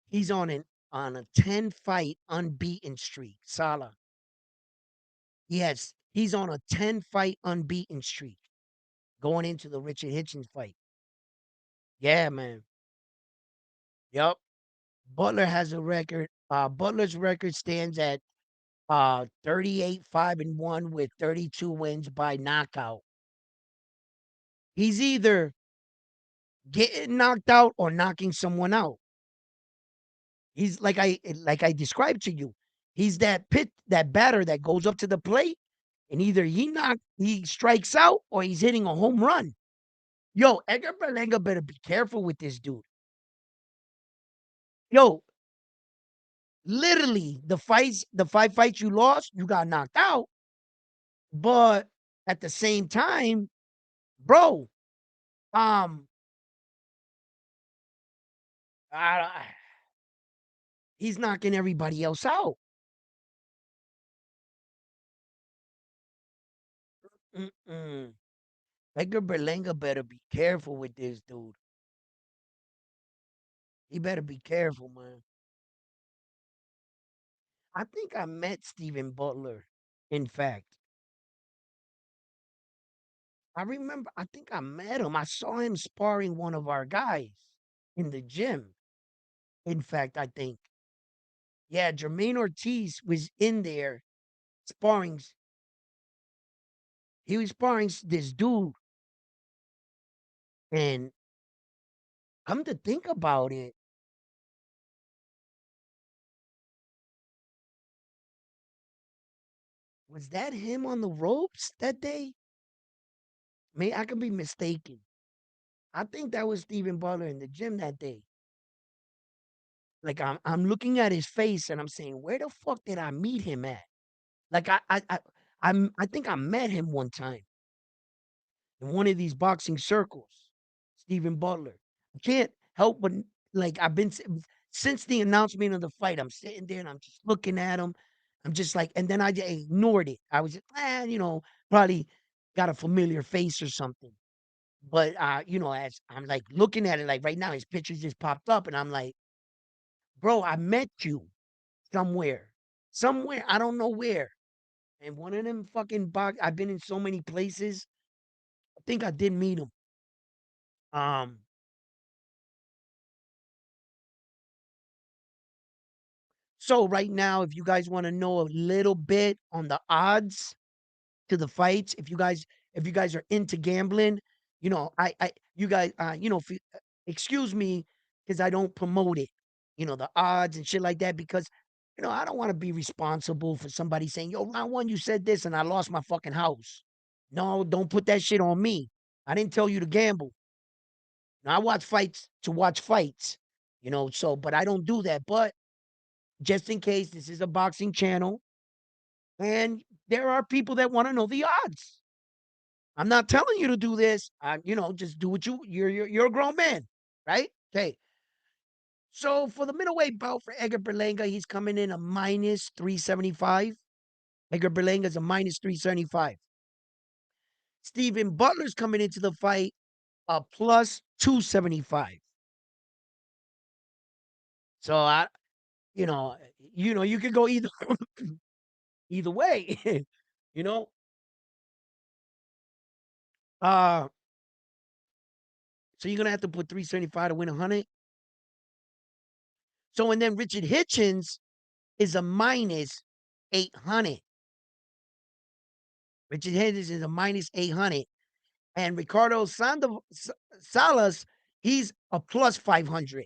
He's on a 10 fight unbeaten streak. Salah. He's on a 10 fight unbeaten streak going into the Richard Hitchens fight. Yeah, man. Yep. Butler's record stands at 38 5 and 1 with 32 wins by knockout. He's either getting knocked out or knocking someone out. He's like I described to you. He's that batter that goes up to the plate and either he strikes out or he's hitting a home run. Yo, Edgar Berlanga better be careful with this dude. Yo, literally the 5 fights you lost, you got knocked out. But at the same time, bro, um, I, he's knocking everybody else out. Mm-mm. Edgar Berlanga better be careful with this dude. He better be careful, man. I think I met Steven Butler. In fact, I remember. I think I met him. I saw him sparring one of our guys in the gym. In fact, I think, yeah, Jermaine Ortiz was in there sparring. He was sparring this dude, and come to think about it, was that him on the ropes that day? May I could be mistaken. I think that was Steven Butler in the gym that day. Like I'm looking at his face and I'm saying, where the fuck did I meet him at? Like I think I met him one time in one of these boxing circles. Steven Butler. I can't help but like since the announcement of the fight. I'm sitting there and I'm just looking at him. I'm just like, and then I just ignored it. I was just, probably got a familiar face or something. But as I'm like looking at it, like right now, his picture just popped up, and I'm like, bro, I met you somewhere, somewhere. I don't know where. And one of them fucking box. I've been in so many places. I think I did meet him. Um. So right now, if you guys want to know a little bit on the odds to the fights, if you guys are into gambling, you guys, excuse me because I don't promote it. The odds and shit like that because I don't want to be responsible for somebody saying, "Yo, round one, you said this and I lost my fucking house." No, don't put that shit on me. I didn't tell you to gamble. Now, I watch fights to watch fights, but I don't do that. But just in case, this is a boxing channel. And there are people that want to know the odds. I'm not telling you to do this. Just do what you're a grown man, right? Okay. So for the middleweight bout for Edgar Berlanga, he's coming in a minus 375. Edgar Berlanga is a minus 375. Stephen Butler's coming into the fight a plus 275. So you know, you could go either way. you know, uh, so you're gonna have to put 375 to win 100. So and then Richard Hitchens is a minus 800. Richard Hitchens is a minus 800, and Ricardo Salas, he's a plus 500.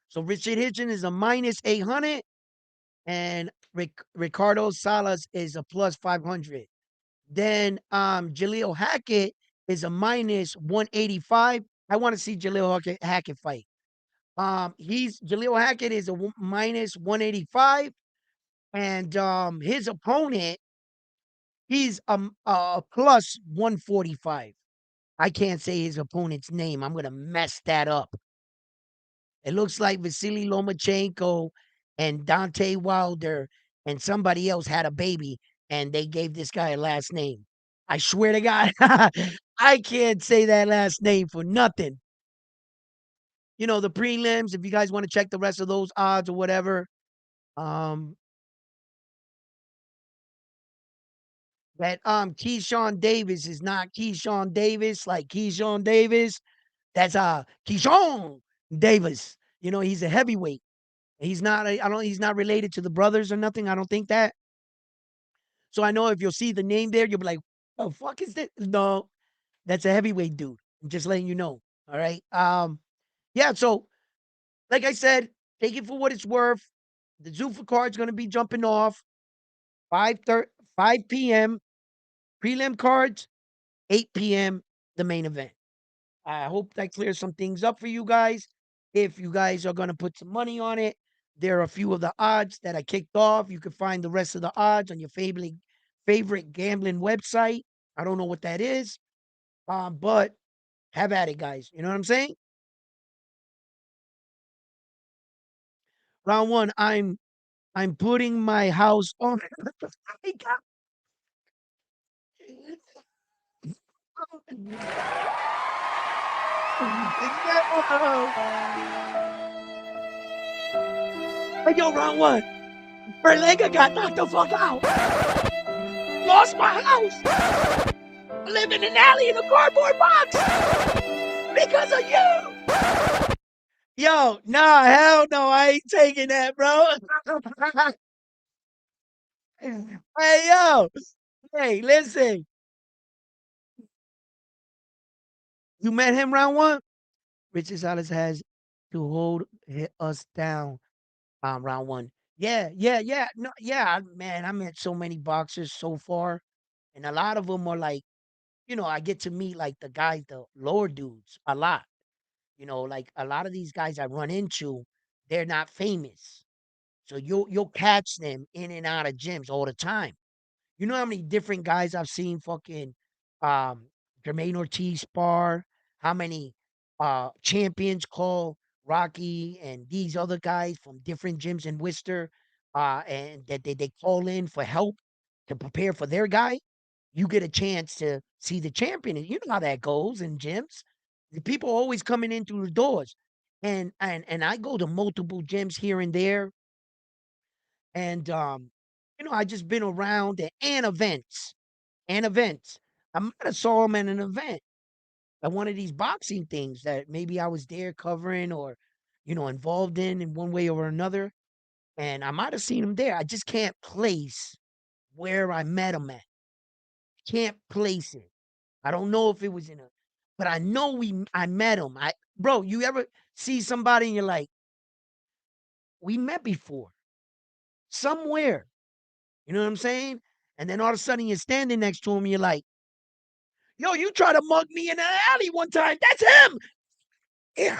So Richard Hitchens is a minus 800, and Ricardo Salas is a plus 500. Then Jaleel Hackett is a minus 185. I want to see Jaleel Hackett fight. He's Jaleel Hackett is a minus 185, and his opponent, he's a plus 145. I can't say his opponent's name. I'm gonna mess that up. It looks like Vasily Lomachenko and Dante Wilder and somebody else had a baby, and they gave this guy a last name. I swear to God, I can't say that last name for nothing. The prelims, if you guys want to check the rest of those odds or whatever, um, that Keyshawn Davis is not Keyshawn Davis like Keyshawn Davis. That's Keyshawn Davis. He's a heavyweight. He's not. I don't. He's not related to the brothers or nothing. I don't think that. So I know if you'll see the name there, you'll be like, "Oh, fuck is that?" No, that's a heavyweight dude. I'm just letting you know. All right. Yeah. So, like I said, take it for what it's worth. The Zuffa card's going to be jumping off 5:30, 5 p.m. Prelim cards, 8 p.m. the main event. I hope that clears some things up for you guys. If you guys are going to put some money on it, there are a few of the odds that I kicked off. You can find the rest of the odds on your favorite gambling website. I don't know what that is, but have at it, guys. You know what I'm saying? Round one, I'm putting my house on. Hey, yo, round one. Berlega got knocked the fuck out. Lost my house. I live in an alley in a cardboard box because of you. Yo, nah, hell no, I ain't taking that, bro. Hey, yo. Hey, listen. You met him round one? Richard Salas has to hold us down round one. Yeah, yeah, yeah. No, yeah, man, I met so many boxers so far. And a lot of them are like, I get to meet like the guys, the lower dudes a lot. Like a lot of these guys I run into, they're not famous. So you'll catch them in and out of gyms all the time. You know how many different guys I've seen fucking um Jermaine Ortiz spar, how many champions call Rocky and these other guys from different gyms in Worcester, and that they call in for help to prepare for their guy. You get a chance to see the champion. And you know how that goes in gyms. The people always coming in through the doors. And I go to multiple gyms here and there. And I just been around and events. And events. I might have saw him at an event at one of these boxing things that maybe I was there covering or, involved in one way or another. And I might have seen him there. I just can't place where I met him at. Can't place it. I don't know if it was but I know I met him. Bro, you ever see somebody and you're like, we met before somewhere. You know what I'm saying? And then all of a sudden you're standing next to him and you're like, yo, you tried to mug me in an alley one time. That's him. You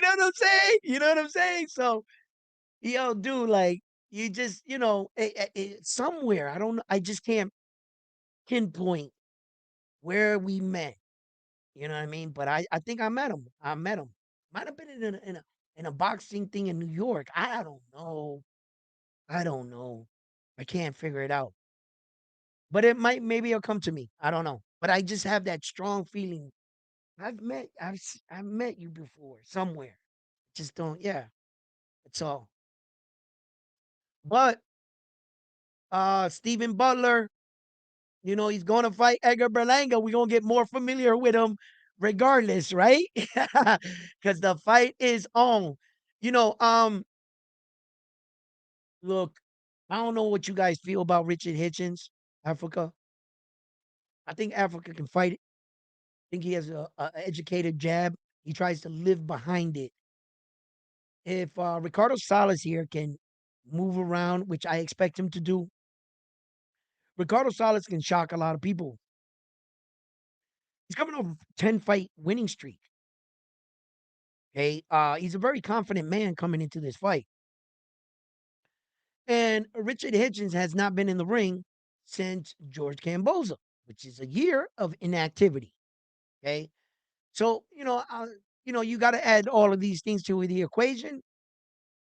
know what I'm saying? You know what I'm saying? So, yo, dude, like, You just, somewhere. I don't know. I just can't pinpoint where we met. You know what I mean? But I think I met him. I met him. Might have been in a boxing thing in New York. I don't know. I don't know. I can't figure it out. But it might maybe it'll come to me. I don't know. But I just have that strong feeling. I've met you before somewhere. Just don't, yeah. That's all. But Stephen Butler, he's gonna fight Edgar Berlanga. We're gonna get more familiar with him regardless, right? Because the fight is on. You know, um, Look, I don't know what you guys feel about Richard Hitchens, Africa. I think Africa can fight it. I think he has a educated jab. He tries to live behind it. If Ricardo Salas here can move around, which I expect him to do, Ricardo Salas can shock a lot of people. He's coming off a 10-fight winning streak. Okay. He's a very confident man coming into this fight. And Richard Hitchens has not been in the ring since George Camboza, which is a year of inactivity. Okay. So, you got to add all of these things to the equation.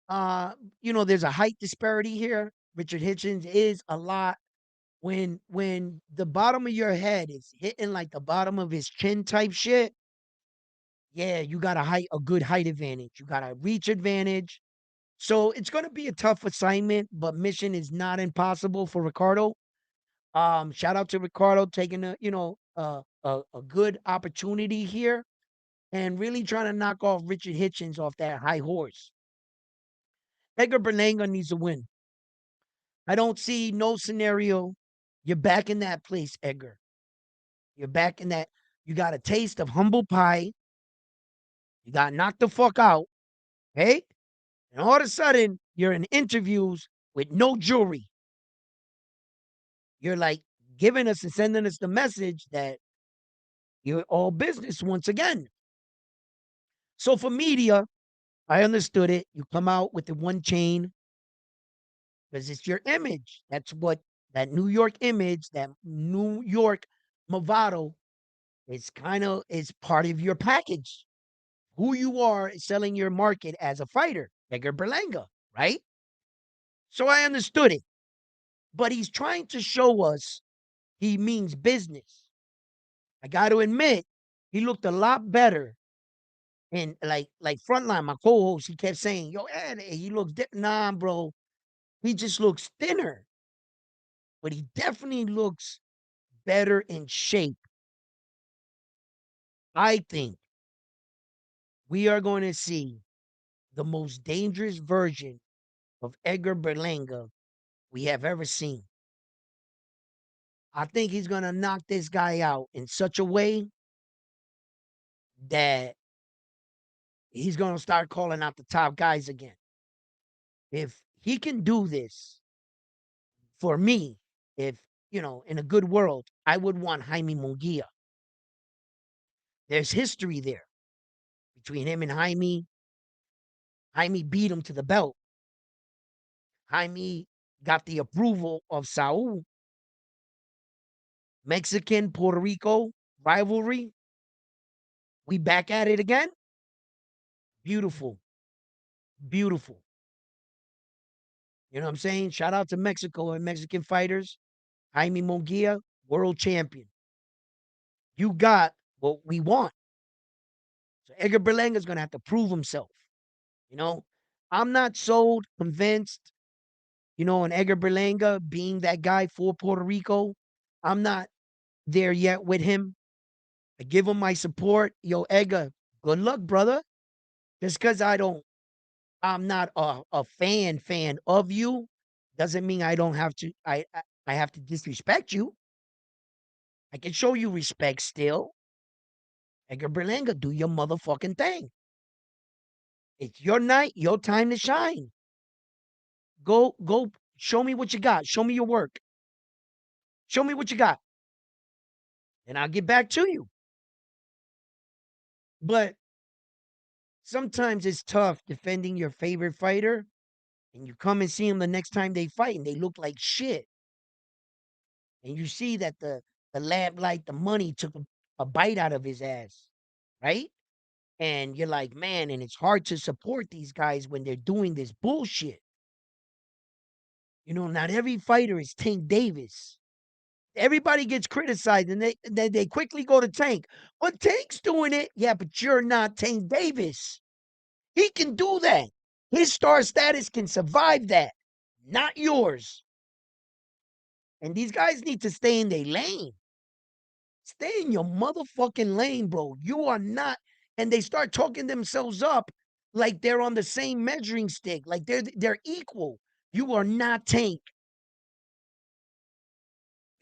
There's a height disparity here. Richard Hitchens is a lot. When the bottom of your head is hitting like the bottom of his chin type shit, yeah, you got a good height advantage. You got a reach advantage. So it's gonna be a tough assignment, but mission is not impossible for Ricardo. Shout out to Ricardo taking a good opportunity here and really trying to knock off Richard Hitchens off that high horse. Edgar Berlanga needs to win. I don't see no scenario. You're back in that place, Edgar. You're back in that. You got a taste of humble pie. You got knocked the fuck out. Hey? And all of a sudden, you're in interviews with no jury. You're like giving us and sending us the message that you're all business once again. So for media, I understood it. You come out with the one chain because it's your image. That's what that New York image, that New York Movado, is part of your package. Who you are selling your market as a fighter, Edgar Berlanga, right? So I understood it. But he's trying to show us he means business. I got to admit, he looked a lot better. And like frontline, my co-host, he kept saying, "Yo, Ed, he looks nah, bro. He just looks thinner, but he definitely looks better in shape." I think we are going to see the most dangerous version of Edgar Berlanga we have ever seen. I think he's going to knock this guy out in such a way that he's going to start calling out the top guys again. If he can do this for me, if, in a good world, I would want Jaime Munguia. There's history there between him and Jaime. Jaime beat him to the belt. Jaime got the approval of Saul. Mexican Puerto Rico rivalry. We back at it again. Beautiful. Beautiful. You know what I'm saying? Shout out to Mexico and Mexican fighters. Jaime Munguia, world champion. You got what we want. So Edgar Berlanga is going to have to prove himself. You know, I'm not sold, convinced, on Edgar Berlanga being that guy for Puerto Rico. I'm not there yet with him. I give him my support. Yo, Edgar, good luck, brother. Just because I'm not a fan of you, doesn't mean I don't have to, I have to disrespect you. I can show you respect still. Edgar Berlanga, do your motherfucking thing. It's your night, your time to shine. Go, show me what you got. Show me your work. Show me what you got. And I'll get back to you. But sometimes it's tough defending your favorite fighter and you come and see them the next time they fight, and they look like shit, and you see that the lamplight, the money took a bite out of his ass, right? And you're like, man, and it's hard to support these guys when they're doing this bullshit. Not every fighter is Tank Davis. Everybody gets criticized, and they quickly go to Tank. But Tank's doing it. Yeah, but you're not Tank Davis. He can do that. His star status can survive that, not yours. And these guys need to stay in their lane. Stay in your motherfucking lane, bro. You are not. And they start talking themselves up like they're on the same measuring stick, like they're equal. You are not Tank.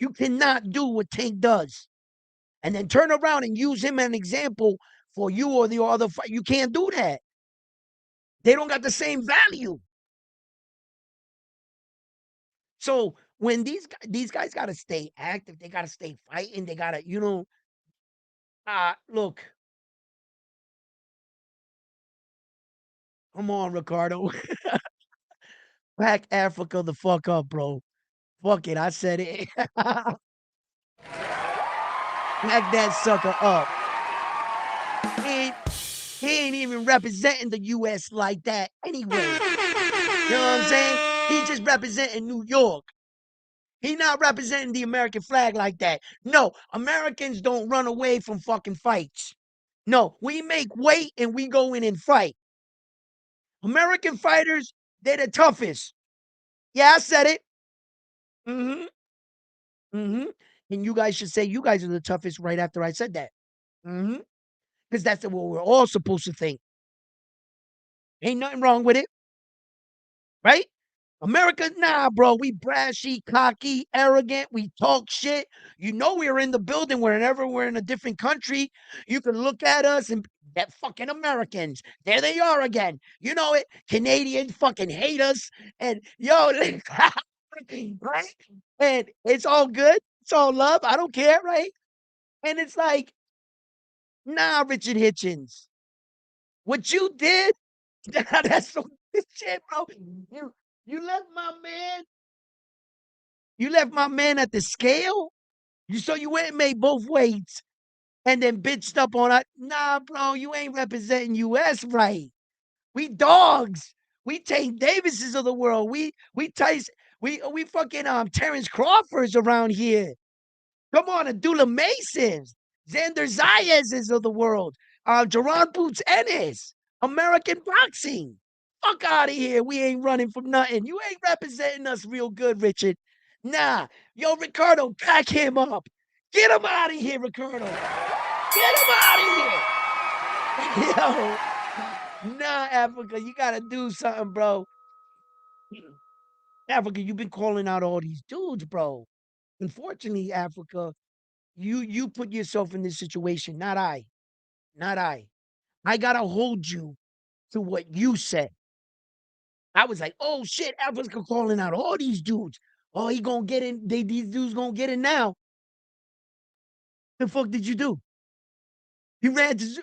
You cannot do what Tank does, and then turn around and use him as an example for you or the other fight. You can't do that. They don't got the same value. So when these guys got to stay active, they got to stay fighting. They got to, look, come on, Ricardo, pack Africa the fuck up, bro. Fuck it, I said it. Pack that sucker up. He ain't, he ain't even representing the U.S. like that anyway. You know what I'm saying? He's just representing New York. He not representing the American flag like that. No, Americans don't run away from fucking fights. No, we make weight and we go in and fight. American fighters, they're the toughest. Yeah, I said it. Mm-hmm. Mm-hmm. And you guys should say you guys are the toughest right after I said that. Mm-hmm. Because that's what we're all supposed to think. Ain't nothing wrong with it, right? America, nah, bro. We brashy, cocky, arrogant. We talk shit. We're in the building whenever we're in a different country. You can look at us and that fucking Americans. There they are again. You know it. Canadians fucking hate us. And yo, right? And it's all good. It's all love. I don't care, right? And it's like, nah, Richard Hitchens. What you did, that's some shit, bro. You you left my man You left my man at the scale? You went and made both weights and then bitched up on it. Nah, bro, you ain't representing US right. We dogs. We Tank Davises of the world. We Tyson, we fucking Terrence Crawfords around here. Come on, Abdullah Masons, Xander Zayez's of the world, Jerron Boots Ennis, American boxing. Fuck out of here. We ain't running from nothing. You ain't representing us real good, Richard. Nah. Yo, Ricardo, pack him up. Get him out of here, Ricardo. Get him out of here. Yo, nah, Africa, you gotta do something, bro. Africa, you've been calling out all these dudes, bro. Unfortunately, Africa, you put yourself in this situation, not I. Not I. I gotta hold you to what you said. I was like, oh shit, Africa calling out all these dudes. Oh, he gonna get in. These dudes gonna get in now. The fuck did you do? You ran to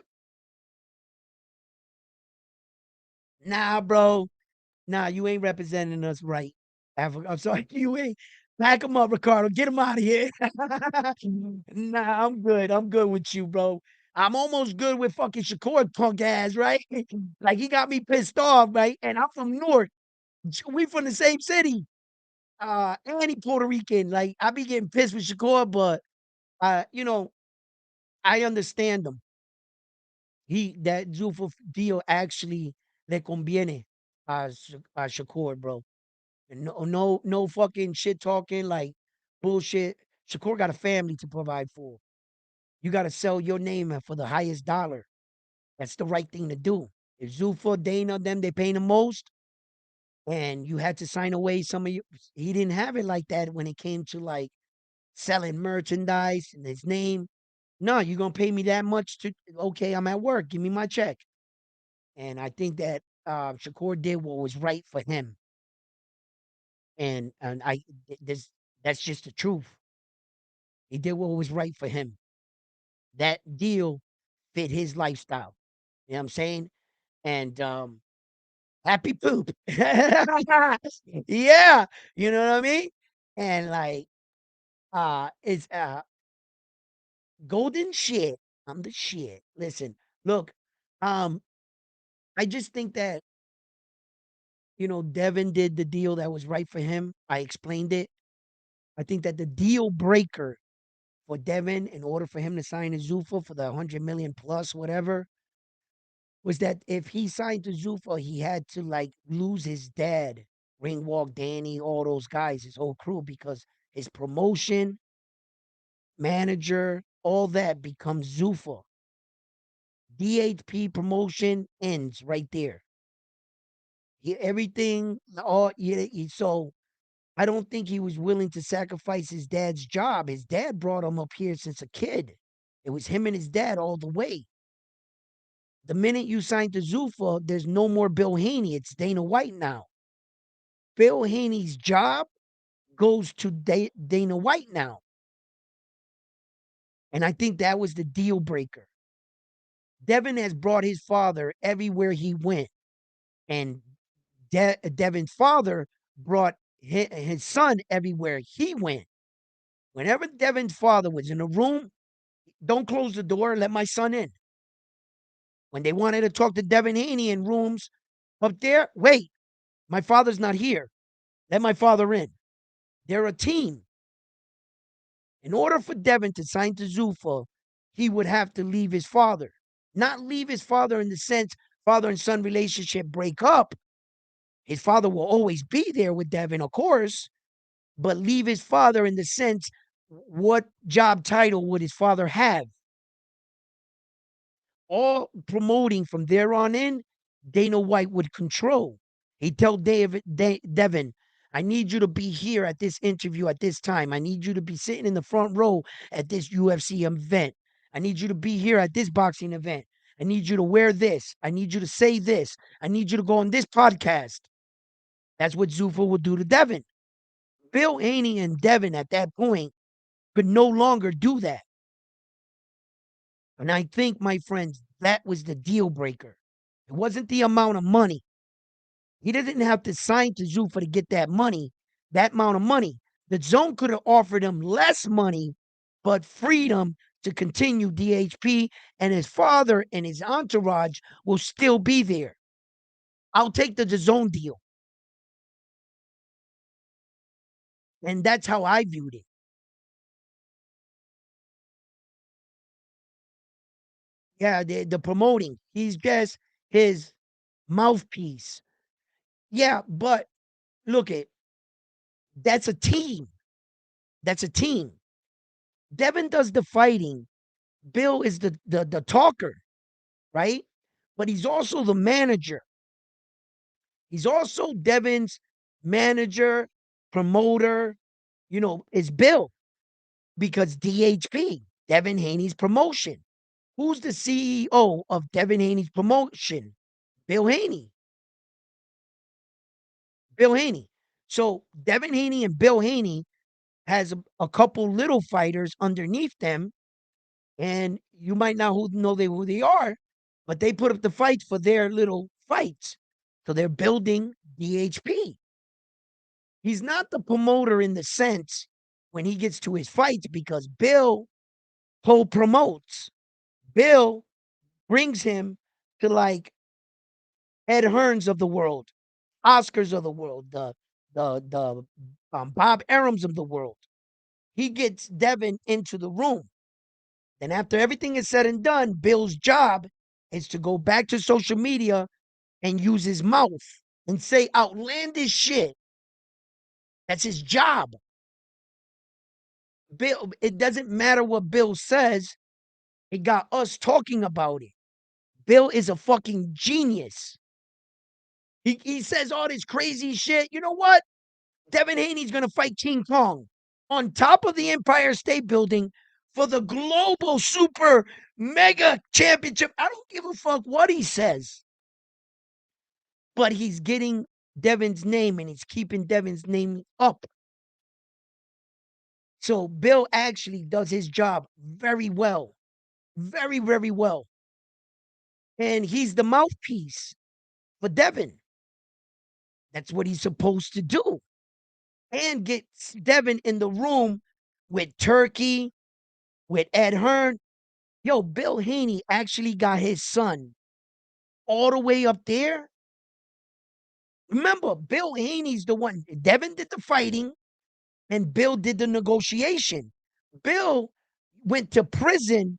nah, bro. Nah, you ain't representing us right. Africa. I'm sorry, you ain't. Pack him up, Ricardo. Get him out of here. Nah, I'm good. I'm good with you, bro. I'm almost good with fucking Shakur punk ass, right? Like he got me pissed off, right? And I'm from North. We from the same city. And he Puerto Rican. Like I be getting pissed with Shakur, but I understand him. That Zulfa deal actually le conviene a Shakur, bro. And no fucking shit talking like bullshit. Shakur got a family to provide for. You got to sell your name for the highest dollar. That's the right thing to do. If Zulfa, Dana, them, they paying the most, and you had to sign away some of your, he didn't have it like that when it came to like selling merchandise and his name. No, you're gonna pay me that much to okay, I'm at work. Give me my check. And I think that Shakur did what was right for him. And I this that's just the truth. He did what was right for him. That deal fit his lifestyle. You know what I'm saying? And Happy poop. Yeah, you know what I mean? And like, it's golden shit. I'm the shit. Listen, look, um, I just think that Devin did the deal that was right for him. I explained it. I think that the deal breaker for Devin, in order for him to sign to Zuffa for the 100 million plus, whatever, was that if he signed to Zuffa, he had to like lose his dad, Ringwalk, Danny, all those guys, his whole crew, because his promotion, manager, all that becomes Zuffa. DHP promotion ends right there. Everything, all yeah. So I don't think he was willing to sacrifice his dad's job. His dad brought him up here since a kid. It was him and his dad all the way. The minute you sign to Zuffa, there's no more Bill Haney. It's Dana White now. Bill Haney's job goes to Dana White now. And I think that was the deal breaker. Devin has brought his father everywhere he went. And Devin's father brought his son everywhere he went. Whenever Devin's father was in a room, don't close the door, let my son in. When they wanted to talk to Devin Haney in rooms up there, wait, my father's not here. Let my father in. They're a team. In order for Devin to sign to Zuffa, he would have to leave his father. Not leave his father in the sense father and son relationship break up. His father will always be there with Devin, of course, but leave his father in the sense what job title would his father have? All promoting from there on in, Dana White would control. He'd tell Devin, I need you to be here at this interview at this time. I need you to be sitting in the front row at this UFC event. I need you to be here at this boxing event. I need you to wear this. I need you to say this. I need you to go on this podcast. That's what Zuffa would do to Devin. Bill Haney and Devin at that point could no longer do that. And I think, my friends, that was the deal breaker. It wasn't the amount of money. He didn't have to sign to Zuffa to get that money, that amount of money. The zone could have offered him less money, but freedom to continue DHP, and his father and his entourage will still be there. I'll take the zone deal. And that's how I viewed it. Yeah, the promoting. He's just his mouthpiece. Yeah, but look at that's a team. That's a team. Devin does the fighting. Bill is the talker, right? But he's also the manager. He's also Devin's manager, promoter, is Bill because DHP, Devin Haney's promotion. Who's the CEO of Devin Haney's promotion? Bill Haney. Bill Haney. So Devin Haney and Bill Haney has a couple little fighters underneath them, and you might not know who they are, but they put up the fights for their little fights. So they're building DHP. He's not the promoter in the sense when he gets to his fights because Bill co-promotes. Bill brings him to like Ed Hearns of the world, Oscars of the world, the Bob Arums of the world. He gets Devin into the room. Then after everything is said and done, Bill's job is to go back to social media and use his mouth and say outlandish shit. That's his job. Bill, it doesn't matter what Bill says. It got us talking about it. Bill is a fucking genius. He says all this crazy shit. You know what? Devin Haney's going to fight King Kong on top of the Empire State Building for the global super mega championship. I don't give a fuck what he says. But he's getting Devin's name and he's keeping Devin's name up. So Bill actually does his job very well. Very, very well. And he's the mouthpiece for Devin. That's what he's supposed to do. And get Devin in the room with Turkey, with Ed Hearn. Yo, Bill Haney actually got his son all the way up there. Remember, Bill Haney's the one. Devin did the fighting, and Bill did the negotiation. Bill went to prison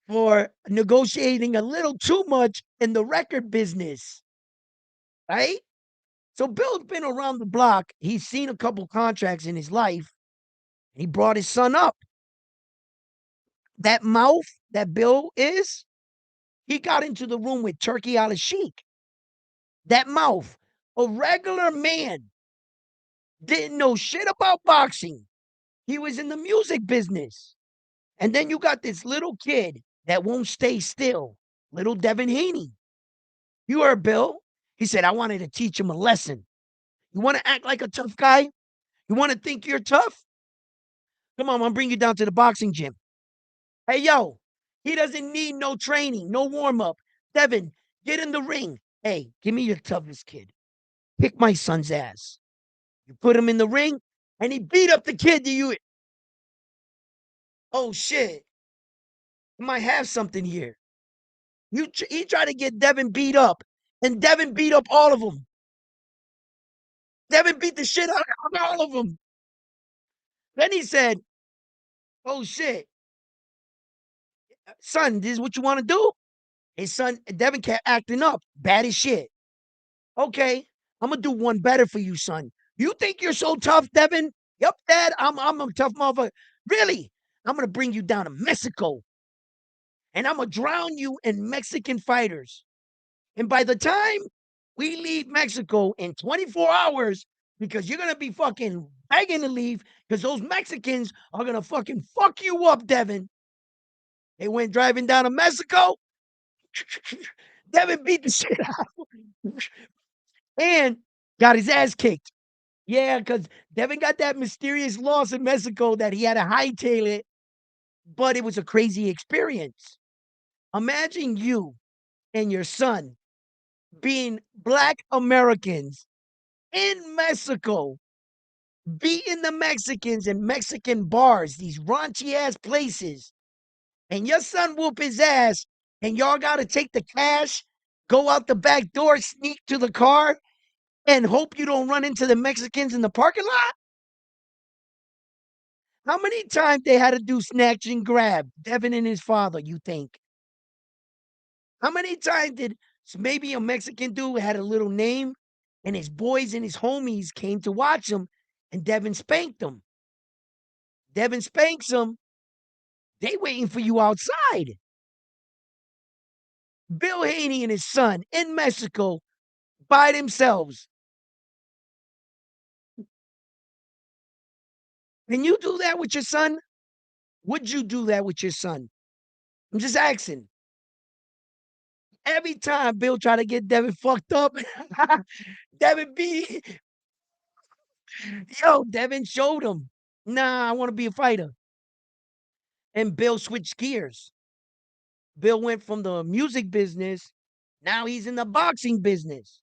for negotiating a little too much in the record business, right? So Bill's been around the block. He's seen a couple contracts in his life. He brought his son up. That mouth that Bill is, he got into the room with Turkey Al Sheik. That mouth, a regular man, didn't know shit about boxing. He was in the music business. And then you got this little kid that won't stay still, little Devin Haney. You heard Bill. He said, I wanted to teach him a lesson. You want to act like a tough guy? You want to think you're tough? Come on, I'm going to bring you down to the boxing gym. Hey, yo, he doesn't need no training, no warm up. Devin, get in the ring. Hey, give me your toughest kid. Kick my son's ass. You put him in the ring, and he beat up the kid. Oh, shit. You might have something here. He tried to get Devin beat up, and Devin beat up all of them. Devin beat the shit out of all of them. Then he said, oh, shit. Son, this is what you want to do? His son, Devin, kept acting up. Bad as shit. Okay, I'm going to do one better for you, son. You think you're so tough, Devin? Yep, Dad, I'm a tough motherfucker. Really? I'm going to bring you down to Mexico, and I'm going to drown you in Mexican fighters. And by the time we leave Mexico in 24 hours, because you're going to be fucking begging to leave because those Mexicans are going to fucking fuck you up, Devin. They went driving down to Mexico. Devin beat the shit out and got his ass kicked. Yeah, because Devin got that mysterious loss in Mexico that he had to hightail it, but it was a crazy experience. Imagine you and your son being Black Americans in Mexico, beating the Mexicans in Mexican bars, these raunchy ass places, and your son whoop his ass, and y'all got to take the cash, go out the back door, sneak to the car, and hope you don't run into the Mexicans in the parking lot? How many times they had to do snatch and grab, Devin and his father, you think? How many times did maybe a Mexican dude had a little name and his boys and his homies came to watch him and Devin spanked them? Devin spanks them. They waiting for you outside. Bill Haney and his son in Mexico by themselves. Can you do that with your son? Would you do that with your son? I'm just asking. Every time Bill tried to get Devin fucked up, Devin B, yo, Devin showed him. Nah, I want to be a fighter. And Bill switched gears. Bill went from the music business. Now he's in the boxing business.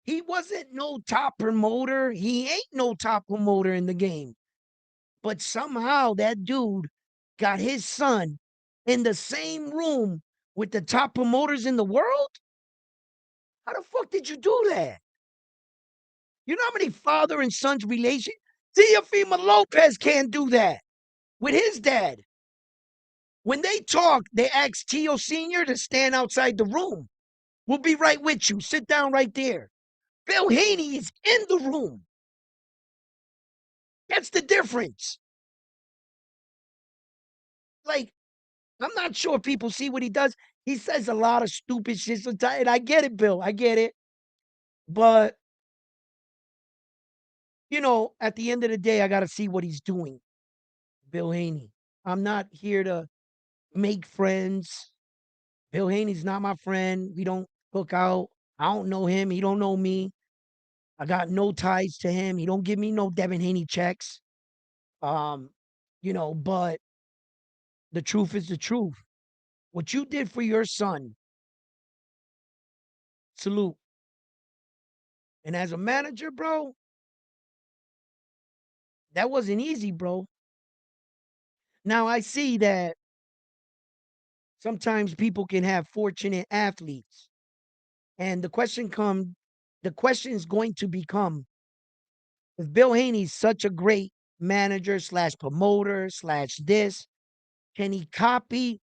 He wasn't no top promoter. He ain't no top promoter in the game. But somehow that dude got his son in the same room with the top promoters in the world. How the fuck did you do that? You know how many father and son's relation? Teofimo Lopez can't do that with his dad. When they talk, they ask Tio Sr. to stand outside the room. We'll be right with you. Sit down right there. Bill Haney is in the room. That's the difference. Like, I'm not sure people see what he does. He says a lot of stupid shit sometimes. And I get it, Bill. I get it. But, at the end of the day, I got to see what he's doing. Bill Haney. I'm not here to make friends. Bill Haney's not my friend. We don't hook out. I don't know him. He don't know me. I got no ties to him. He don't give me no Devin Haney checks. Um, but the truth is the truth. What you did for your son, salute. And as a manager, bro, that wasn't easy, bro. Now I see that sometimes people can have fortunate athletes. And the question is going to become, if Bill Haney's such a great manager slash promoter slash this, can he copy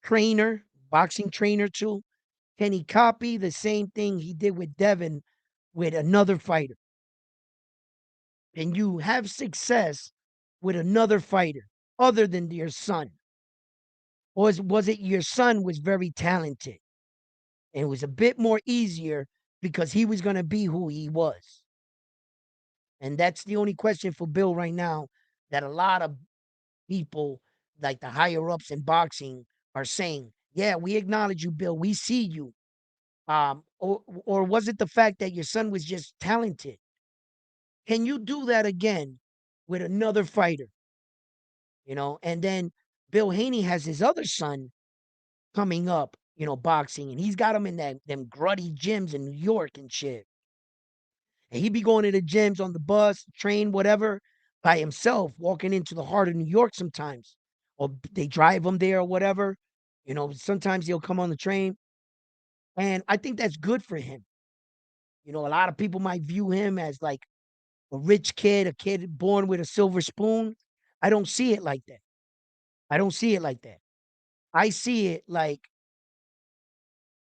trainer, boxing trainer too? Can he copy the same thing he did with Devin with another fighter? Can you have success with another fighter other than your son? Or was it your son was very talented and it was a bit more easier because he was going to be who he was? And that's the only question for Bill right now that a lot of people, like the higher ups in boxing, are saying, yeah, we acknowledge you, Bill. We see you. Or was it the fact that your son was just talented? Can you do that again with another fighter? And then Bill Haney has his other son coming up, boxing, and he's got him in them gruddy gyms in New York and shit. And he be going to the gyms on the bus, train, whatever, by himself, walking into the heart of New York sometimes. Or they drive him there or whatever. Sometimes he'll come on the train. And I think that's good for him. A lot of people might view him as like a rich kid, a kid born with a silver spoon. I don't see it like that. I don't see it like that. I see it like,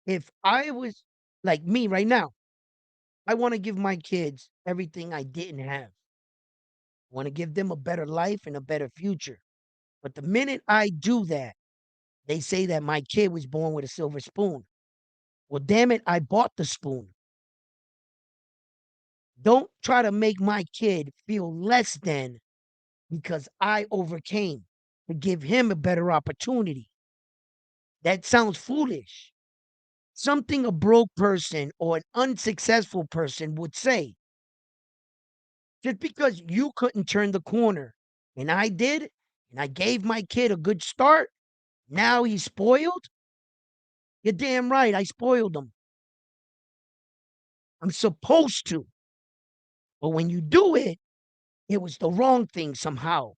if I was like me right now, I want to give my kids everything I didn't have. I want to give them a better life and a better future. But the minute I do that, they say that my kid was born with a silver spoon. Well, damn it, I bought the spoon. Don't try to make my kid feel less than because I overcame to give him a better opportunity. That sounds foolish. Something a broke person or an unsuccessful person would say. Just because you couldn't turn the corner and I did, and I gave my kid a good start, now he's spoiled? You're damn right, I spoiled him. I'm supposed to. But when you do it, it was the wrong thing somehow.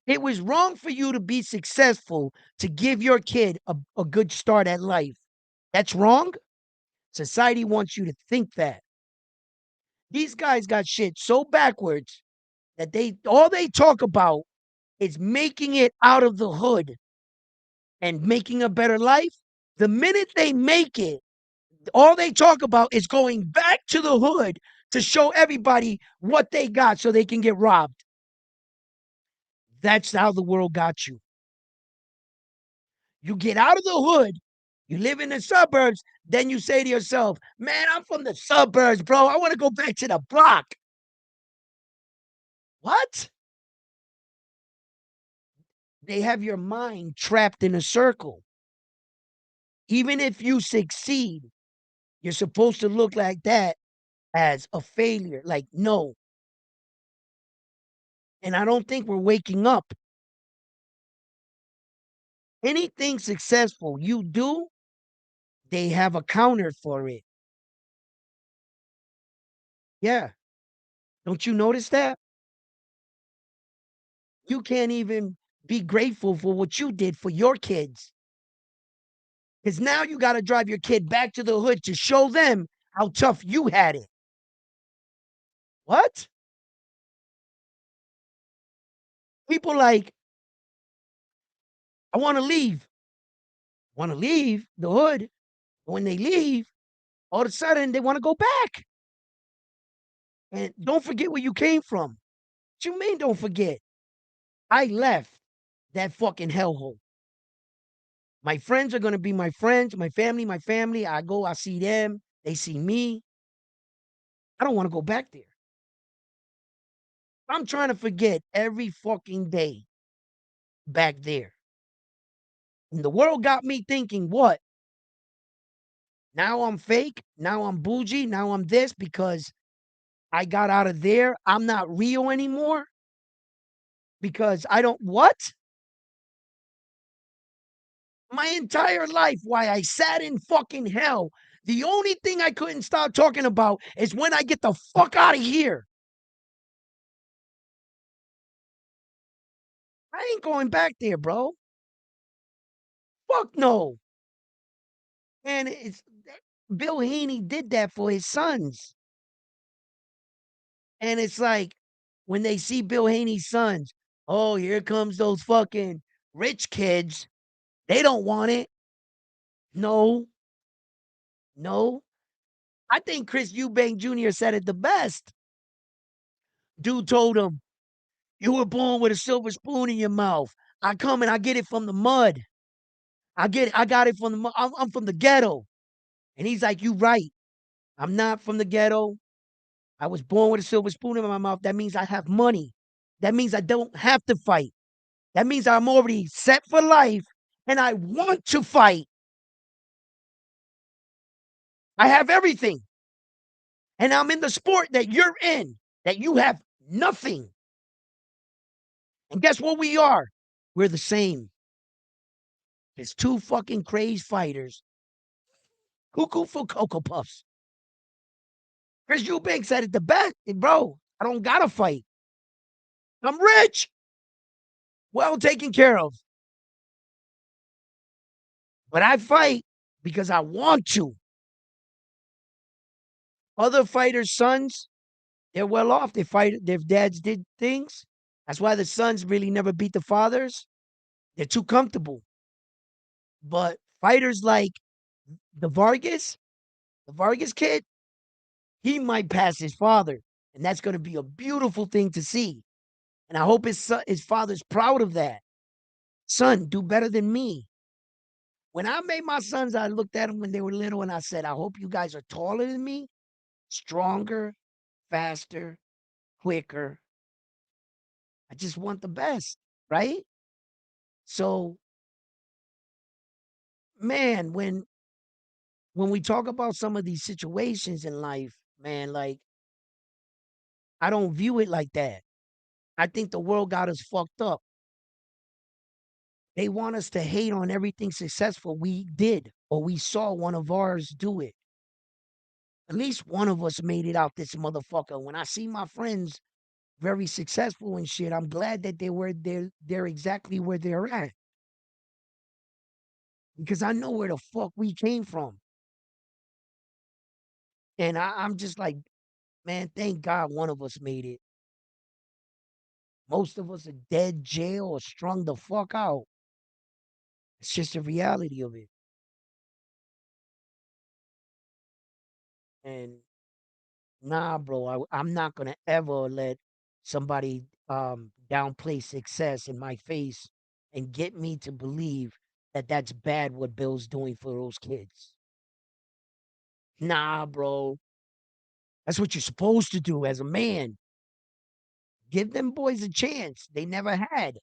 It was wrong for you to be successful to give your kid a good start at life. That's wrong. Society wants you to think that. These guys got shit so backwards that all they talk about is making it out of the hood and making a better life. The minute they make it, all they talk about is going back to the hood to show everybody what they got so they can get robbed. That's how the world got you. You get out of the hood, you live in the suburbs, then you say to yourself, man, I'm from the suburbs, bro. I want to go back to the block. What? They have your mind trapped in a circle. Even if you succeed, you're supposed to look like that as a failure. Like, no. And I don't think we're waking up. Anything successful you do, they have a counter for it. Yeah. Don't you notice that? You can't even be grateful for what you did for your kids. Because now you got to drive your kid back to the hood to show them how tough you had it. What? People like, I want to leave. Want to leave the hood. When they leave, all of a sudden they want to go back. And don't forget where you came from. What you mean don't forget? I left that fucking hellhole. My friends are going to be my friends, my family, my family. I go, I see them, they see me. I don't want to go back there. I'm trying to forget every fucking day back there. And the world got me thinking, what? Now I'm fake. Now I'm bougie. Now I'm this because I got out of there. I'm not real anymore because I don't, what? My entire life, why I sat in fucking hell The only thing I couldn't stop talking about is when I get the fuck out of here. I ain't going back there, bro. Fuck no. And it's Bill Haney did that for his sons. And it's like when they see Bill Haney's sons, oh, here comes those fucking rich kids. They don't want it. No, no. I think Chris Eubank Jr. said it the best. Dude told him, you were born with a silver spoon in your mouth. I come and I get it from the mud. I got it from the mud. I'm from the ghetto. And he's like, you right. I'm not from the ghetto. I was born with a silver spoon in my mouth. That means I have money. That means I don't have to fight. That means I'm already set for life and I want to fight. I have everything. And I'm in the sport that you're in, that you have nothing. And guess what we are? We're the same. There's two fucking crazed fighters. Cuckoo for Cocoa Puffs. Chris Eubank said it the best. Bro, I don't gotta fight. I'm rich. Well taken care of. But I fight because I want to. Other fighters' sons, they're well off. They fight, their dads did things. That's why the sons really never beat the fathers. They're too comfortable. But fighters like the Vargas kid, he might pass his father. And that's going to be a beautiful thing to see. And I hope his father's proud of that. Son, do better than me. When I made my sons, I looked at them when they were little and I said, I hope you guys are taller than me, stronger, faster, quicker. I just want the best, right? So, man, when we talk about some of these situations in life, man, like I don't view it like that. I think the world got us fucked up. They want us to hate on everything successful we did or we saw one of ours do it. At least one of us made it out this motherfucker. When I see my friends very successful and shit, I'm glad that they're exactly where they're at. Because I know where the fuck we came from. And I'm just like, man, thank God one of us made it. Most of us are dead, jail, or strung the fuck out. It's just the reality of it. And nah, bro, I'm not gonna ever let somebody downplay success in my face and get me to believe that that's bad what Bill's doing for those kids. Nah, bro. That's what you're supposed to do as a man. Give them boys a chance. They never had.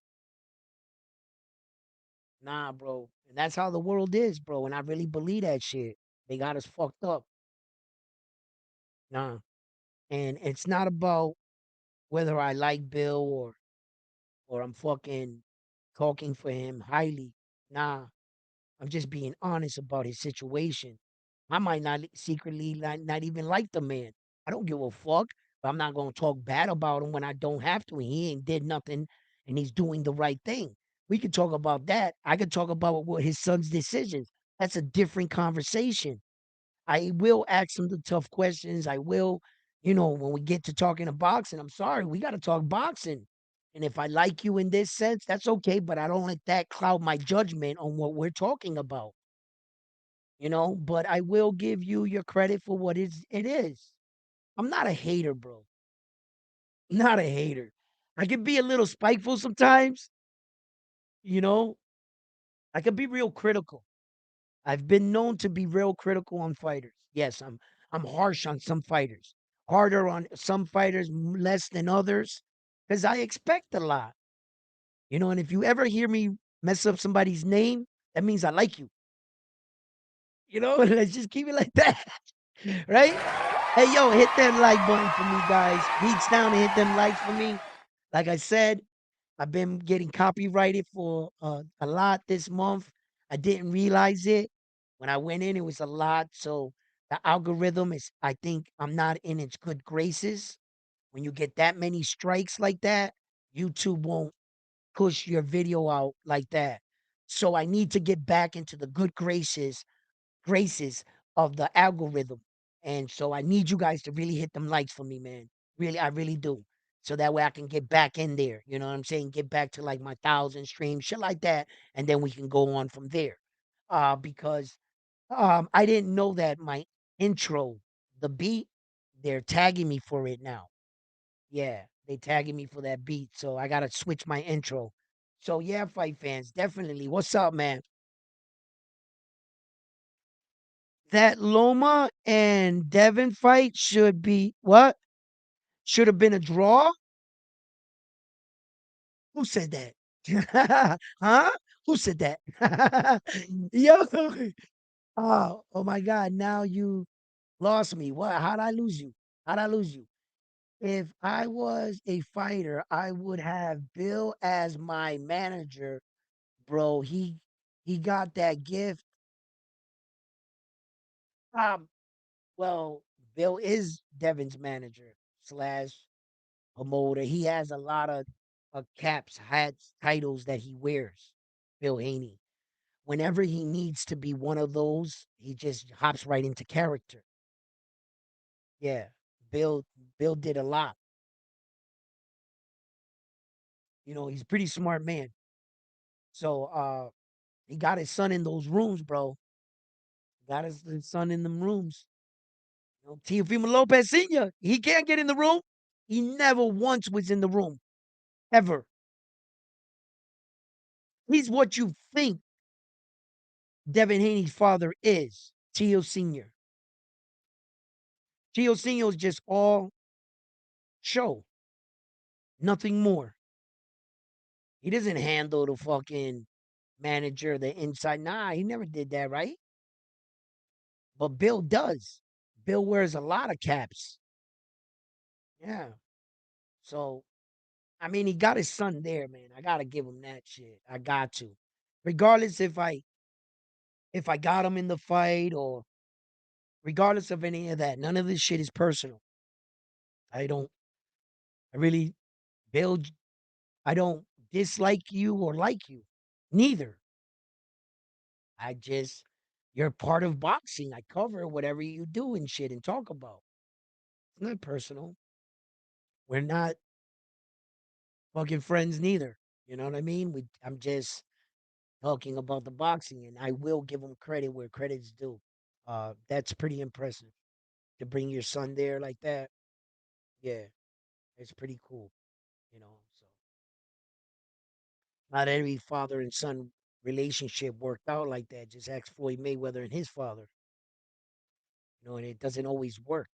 Nah, bro. And that's how the world is, bro. And I really believe that shit. They got us fucked up. Nah. And it's not about whether I like Bill or I'm fucking talking for him highly. Nah. I'm just being honest about his situation. I might not secretly not even like the man. I don't give a fuck, but I'm not gonna talk bad about him when I don't have to. And he ain't did nothing, and he's doing the right thing. We could talk about that. I could talk about what his son's decisions. That's a different conversation. I will ask him the tough questions. I will, when we get to talking to boxing, I'm sorry, we got to talk boxing. And if I like you in this sense, that's okay, but I don't let that cloud my judgment on what we're talking about, but I will give you your credit for what it is. I'm not a hater, bro. Not a hater. I can be a little spiteful sometimes, you know. I can be real critical. I've been known to be real critical on fighters. Yes, I'm harsh on some fighters. Harder on some fighters, less than others, because I expect a lot. And if you ever hear me mess up somebody's name, that means I like you. Let's just keep it like that. Right? Hey, yo, hit that like button for me, guys. Reach down and hit them likes for me. Like I said, I've been getting copyrighted for a lot this month. I didn't realize it. When I went in, it was a lot. So The algorithm is, I think, I'm not in its good graces. When you get that many strikes like that, YouTube won't push your video out like that. So I need to get back into the good graces of the algorithm. And so I need you guys to really hit them likes for me, man. Really, I really do. So that way I can get back in there. You know what I'm saying? Get back to like my 1,000 streams, shit like that. And then we can go on from there. Because I didn't know that my intro, the beat, they're tagging me for it now. Yeah, they tagging me for that beat. So I gotta switch my intro. So yeah, fight fans, definitely. What's up, man? That Loma and Devin fight should be what? Should have been a draw? Who said that? Huh? Who said that? Yo. Oh my God. Now you lost me. What? How'd I lose you? How'd I lose you? If I was a fighter, I would have Bill as my manager, bro. He got that gift. Um, well, Bill is Devin's manager slash promoter. He has a lot of caps, hats, titles that he wears. Bill Haney. Whenever he needs to be one of those, he just hops right into character. Yeah, Bill. Bill did a lot. You know, he's a pretty smart man. So he got his son in those rooms, bro. Got his son in them rooms. You know, Teofimo Lopez Sr. He can't get in the room. He never once was in the room ever. He's what you think Devin Haney's father is, Tio Sr. Tio Sr. is just all show, nothing more. He doesn't handle the fucking manager, the inside. Nah, he never did that, right? But Bill does. Bill wears a lot of caps. Yeah. So, I mean, he got his son there, man. I gotta give him that shit. I got to. Regardless if I got him in the fight or regardless of any of that, none of this shit is personal. I don't I really Bill I don't dislike you or like you. Neither. I just you're part of boxing. I cover whatever you do and shit and talk about. It's not personal. We're not fucking friends neither. You know what I mean? I'm just talking about the boxing and I will give him credit where credit's due. That's pretty impressive. To bring your son there like that. Yeah, it's pretty cool, you know. So not every father and son relationship worked out like that. Just ask Floyd Mayweather and his father. You know, and it doesn't always work.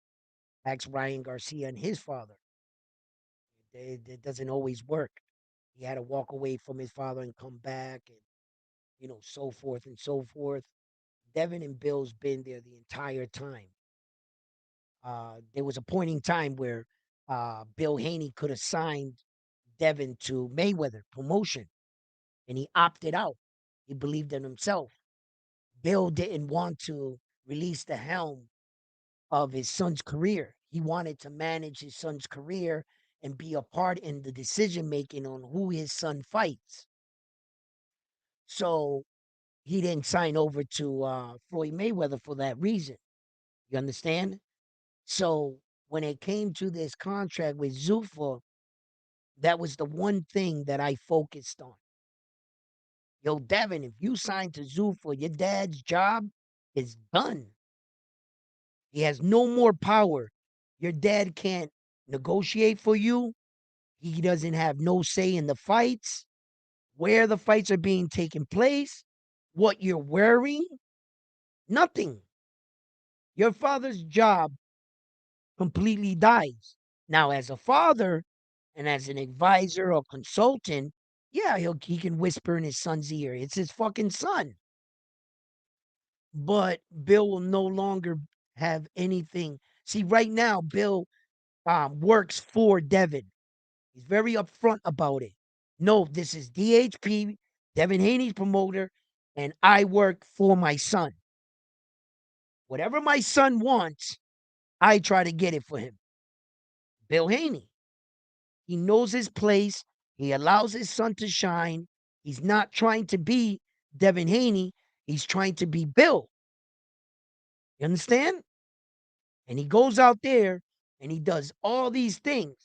Ask Ryan Garcia and his father. It doesn't always work. He had to walk away from his father and come back, and so forth and so forth. Devin and Bill's been there the entire time. There was a point in time where Bill Haney could have signed Devin to Mayweather promotion, and he opted out. He believed in himself. Bill didn't want to release the helm of his son's career. He wanted to manage his son's career and be a part in the decision making on who his son fights. So he didn't sign over to Floyd Mayweather for that reason. You understand? So when it came to this contract with Zuffa, that was the one thing that I focused on. Yo, Devin, if you sign to Zuffa, your dad's job is done. He has no more power. Your dad can't negotiate for you. He doesn't have no say in the fights, where the fights are being taken place, what you're wearing, nothing. Your father's job completely dies. Now, as a father and as an advisor or consultant, yeah, he can whisper in his son's ear. It's his fucking son. But Bill will no longer have anything. See, right now, Bill works for Devin. He's very upfront about it. No, this is DHP, Devin Haney's promoter, and I work for my son. Whatever my son wants, I try to get it for him. Bill Haney. He knows his place. He allows his son to shine. He's not trying to be Devin Haney. He's trying to be Bill. You understand? And he goes out there and he does all these things.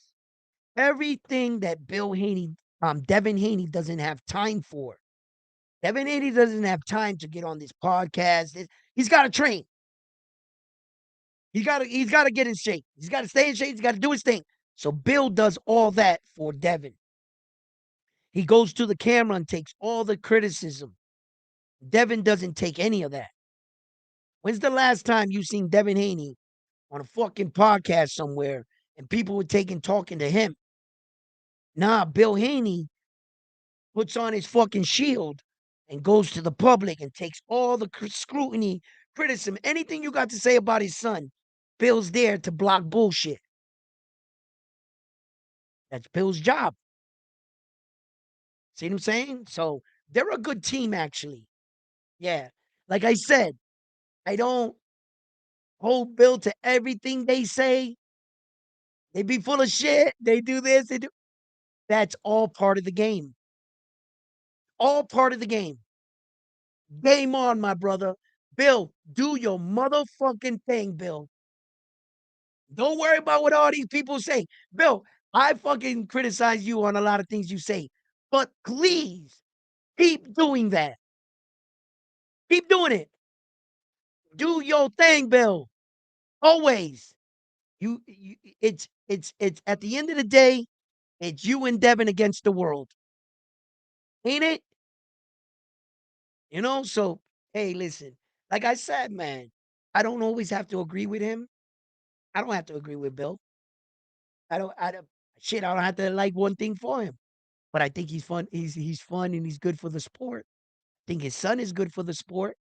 Everything that Devin Haney doesn't have time for. Devin Haney doesn't have time to get on this podcast. He's got to train. He's got to get in shape. He's got to stay in shape. He's got to do his thing. So Bill does all that for Devin. He goes to the camera and takes all the criticism. Devin doesn't take any of that. When's the last time you seen Devin Haney on a fucking podcast somewhere and people were talking to him? Nah, Bill Haney puts on his fucking shield and goes to the public and takes all the scrutiny, criticism, anything you got to say about his son. Bill's there to block bullshit. That's Bill's job. See what I'm saying? So they're a good team, actually. Yeah. Like I said, I don't hold Bill to everything they say. They be full of shit. They do this. They do. That's all part of the game. All part of the game. Game on, my brother. Bill, do your motherfucking thing, Bill. Don't worry about what all these people say. Bill, I fucking criticize you on a lot of things you say, but please keep doing that. Keep doing it. Do your thing, Bill. Always. It's at the end of the day, it's you and Devin against the world. Ain't it? So hey, listen. Like I said, man, I don't always have to agree with him. I don't have to agree with Bill. I don't shit, I don't have to like one thing for him. But I think he's fun. He's fun and he's good for the sport. I think his son is good for the sport.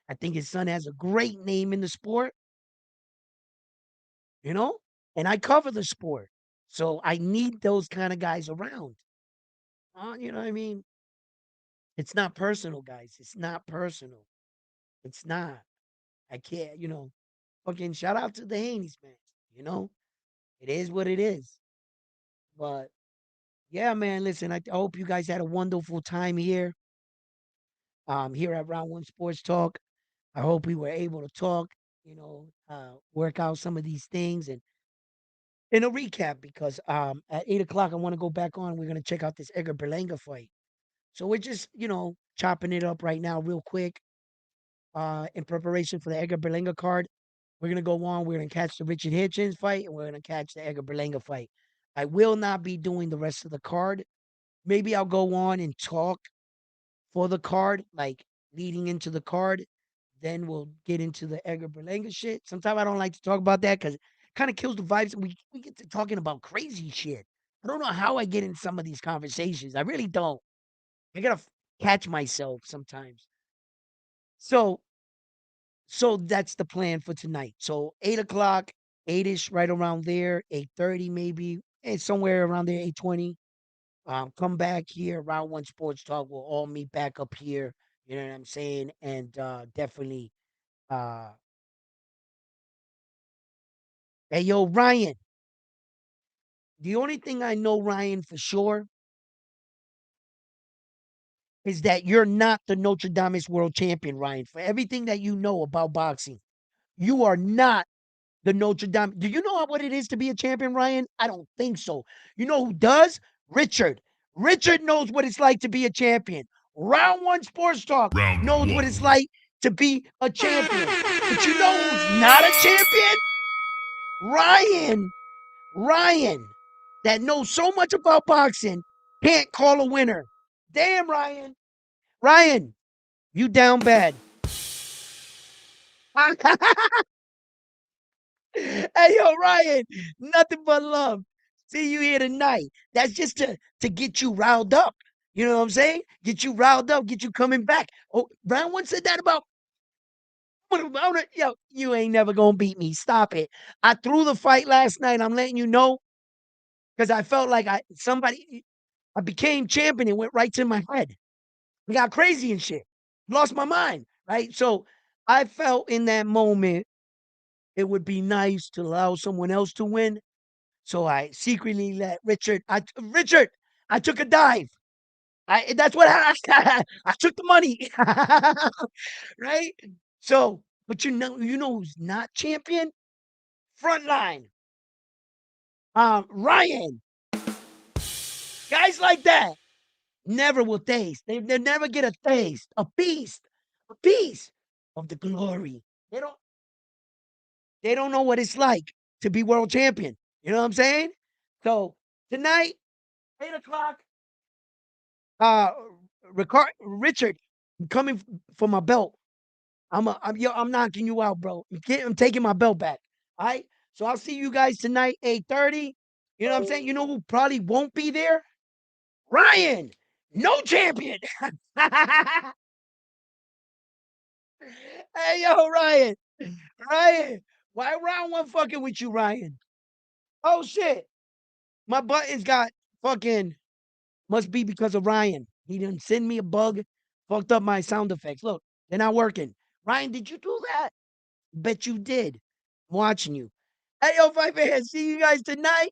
I think his son has a great name in the sport, you know? And I cover the sport. So I need those kind of guys around. You know what I mean? It's not personal, guys. It's not personal. It's not. I can't, fucking shout out to the Haneys, man. You know, it is what it is. But yeah, man, listen, I hope you guys had a wonderful time here at Round One Sports Talk. I hope we were able to talk, work out some of these things and in a recap because at 8 o'clock I want to go back on. We're gonna check out this Edgar Berlanga fight. So we're just, chopping it up right now real quick. In preparation for the Edgar Berlanga card. We're gonna go on. We're gonna catch the Richard Hitchens fight, and we're gonna catch the Edgar Berlanga fight. I will not be doing the rest of the card. Maybe I'll go on and talk for the card, like leading into the card. Then we'll get into the Edgar Berlanga shit. Sometimes I don't like to talk about that because it kind of kills the vibes. We get to talking about crazy shit. I don't know how I get in some of these conversations. I really don't. I gotta catch myself sometimes. So that's the plan for tonight. So 8 o'clock, 8ish, right around there, 8:30 maybe, and somewhere around there, 8:20. Come back here, Round One Sports Talk. We'll all meet back up here. You know what I'm saying? And definitely, uh, hey yo, Ryan. The only thing I know, Ryan, for sure, is that you're not the Notre Dame world champion, Ryan. For everything that you know about boxing, you are not the Notre Dame. Do you know what it is to be a champion, Ryan? I don't think so. You know who does? Richard. Richard knows what it's like to be a champion. Round One Sports Talk knows what it's like to be a champion. But you know who's not a champion? Ryan. Ryan, that knows so much about boxing, can't call a winner. Damn, Ryan. Ryan, you down bad. Hey, yo, Ryan, nothing but love. See you here tonight. That's just to get you riled up. You know what I'm saying? Get you riled up, get you coming back. Oh, Ryan once said that about, yo, you ain't never gonna beat me. Stop it. I threw the fight last night. I'm letting you know because I felt like I became champion. It went right to my head. I got crazy and shit. Lost my mind, right? So I felt in that moment it would be nice to allow someone else to win. So I secretly let Richard. Richard, I took a dive. That's what I took the money, right? So, but who's not champion? Frontline, Ryan, guys like that never will taste. They never get a piece of the glory. They don't they don't know what it's like to be world champion. You know what I'm saying? So tonight, 8 o'clock, uh, Richard, I'm coming for my belt. I'm knocking you out, bro. I'm taking my belt back. All right. So I'll see you guys tonight, 8:30. You know what I'm saying? You know who probably won't be there? Ryan, no champion. Hey, yo, Ryan. Ryan, why Ryan one fucking with you, Ryan? Oh shit. My buttons got fucking must be because of Ryan. He didn't send me a bug, fucked up my sound effects. Look, they're not working. Ryan, did you do that? Bet you did. I'm watching you. Hey, yo, 5 fans, see you guys tonight.